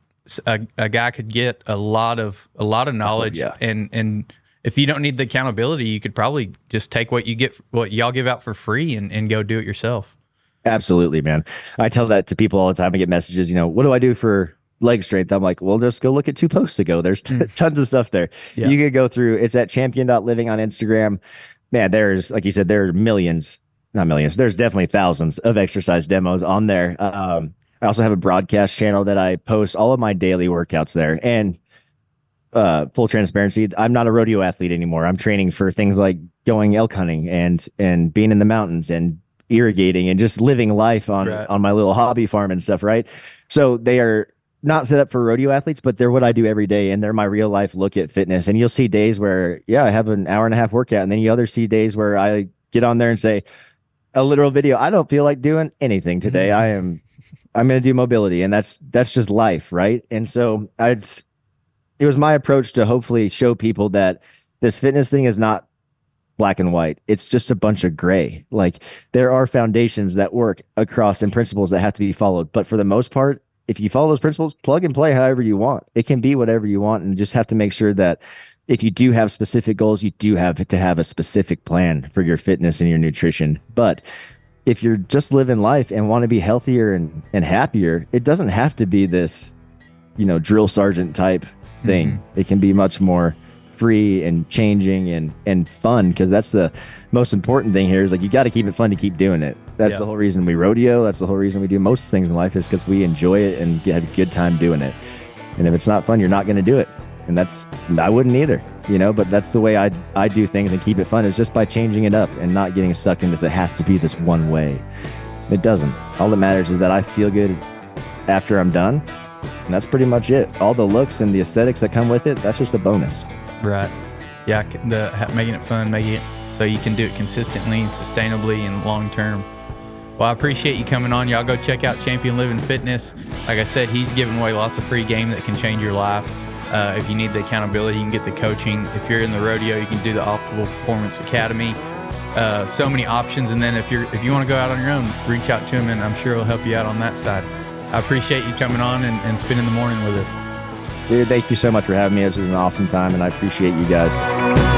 Speaker 2: a guy could get a lot of knowledge, and if you don't need the accountability, you could probably just take what y'all give out for free and go do it yourself.
Speaker 1: Absolutely, man. I tell that to people all the time. I get messages, what do I do for leg strength? I'm like, well, just go look at 2 posts ago. There's tons of stuff there. Yeah. You could go through. It's at champion.living on Instagram. Man, there's, like you said, there are millions, not millions. There's definitely thousands of exercise demos on there. I also have a broadcast channel that I post all of my daily workouts there. And full transparency, I'm not a rodeo athlete anymore. I'm training for things like going elk hunting and being in the mountains and irrigating and just living life on my little hobby farm and stuff, right? So they are not set up for rodeo athletes, but they're what I do every day, and they're my real life look at fitness. And you'll see days where, I have an hour and a half workout, and then you see days where I get on there and say, a literal video, I don't feel like doing anything today. I'm going to do mobility, and that's just life, right? And so it was my approach to hopefully show people that this fitness thing is not black and white. It's just a bunch of gray. Like, there are foundations that work across and principles that have to be followed. But for the most part, if you follow those principles, plug and play however you want. It can be whatever you want, and just have to make sure that if you do have specific goals, you do have to have a specific plan for your fitness and your nutrition. But if you're just living life and want to be healthier and happier, it doesn't have to be this, drill sergeant type thing. It can be much more free and changing and fun, because that's the most important thing here is, like, you got to keep it fun to keep doing it. That's the whole reason we rodeo. That's the whole reason we do most things in life, is because we enjoy it and have a good time doing it. And if it's not fun, you're not going to do it. And I wouldn't either, but that's the way I do things and keep it fun, is just by changing it up and not getting stuck in this, it has to be this one way. It doesn't. All that matters is that I feel good after I'm done. And that's pretty much it. All the looks and the aesthetics that come with it, that's just a bonus.
Speaker 2: Right. Yeah. Making it fun, making it so you can do it consistently and sustainably and long term. Well, I appreciate you coming on. Y'all go check out Champion Living Fitness. Like I said, he's giving away lots of free game that can change your life. If you need the accountability, you can get the coaching. If you're in the rodeo, you can do the Optimal Performance Academy. So many options. And then if you want to go out on your own, reach out to him, and I'm sure he'll help you out on that side. I appreciate you coming on and spending the morning with us.
Speaker 1: Dude, thank you so much for having me. This was an awesome time, and I appreciate you guys.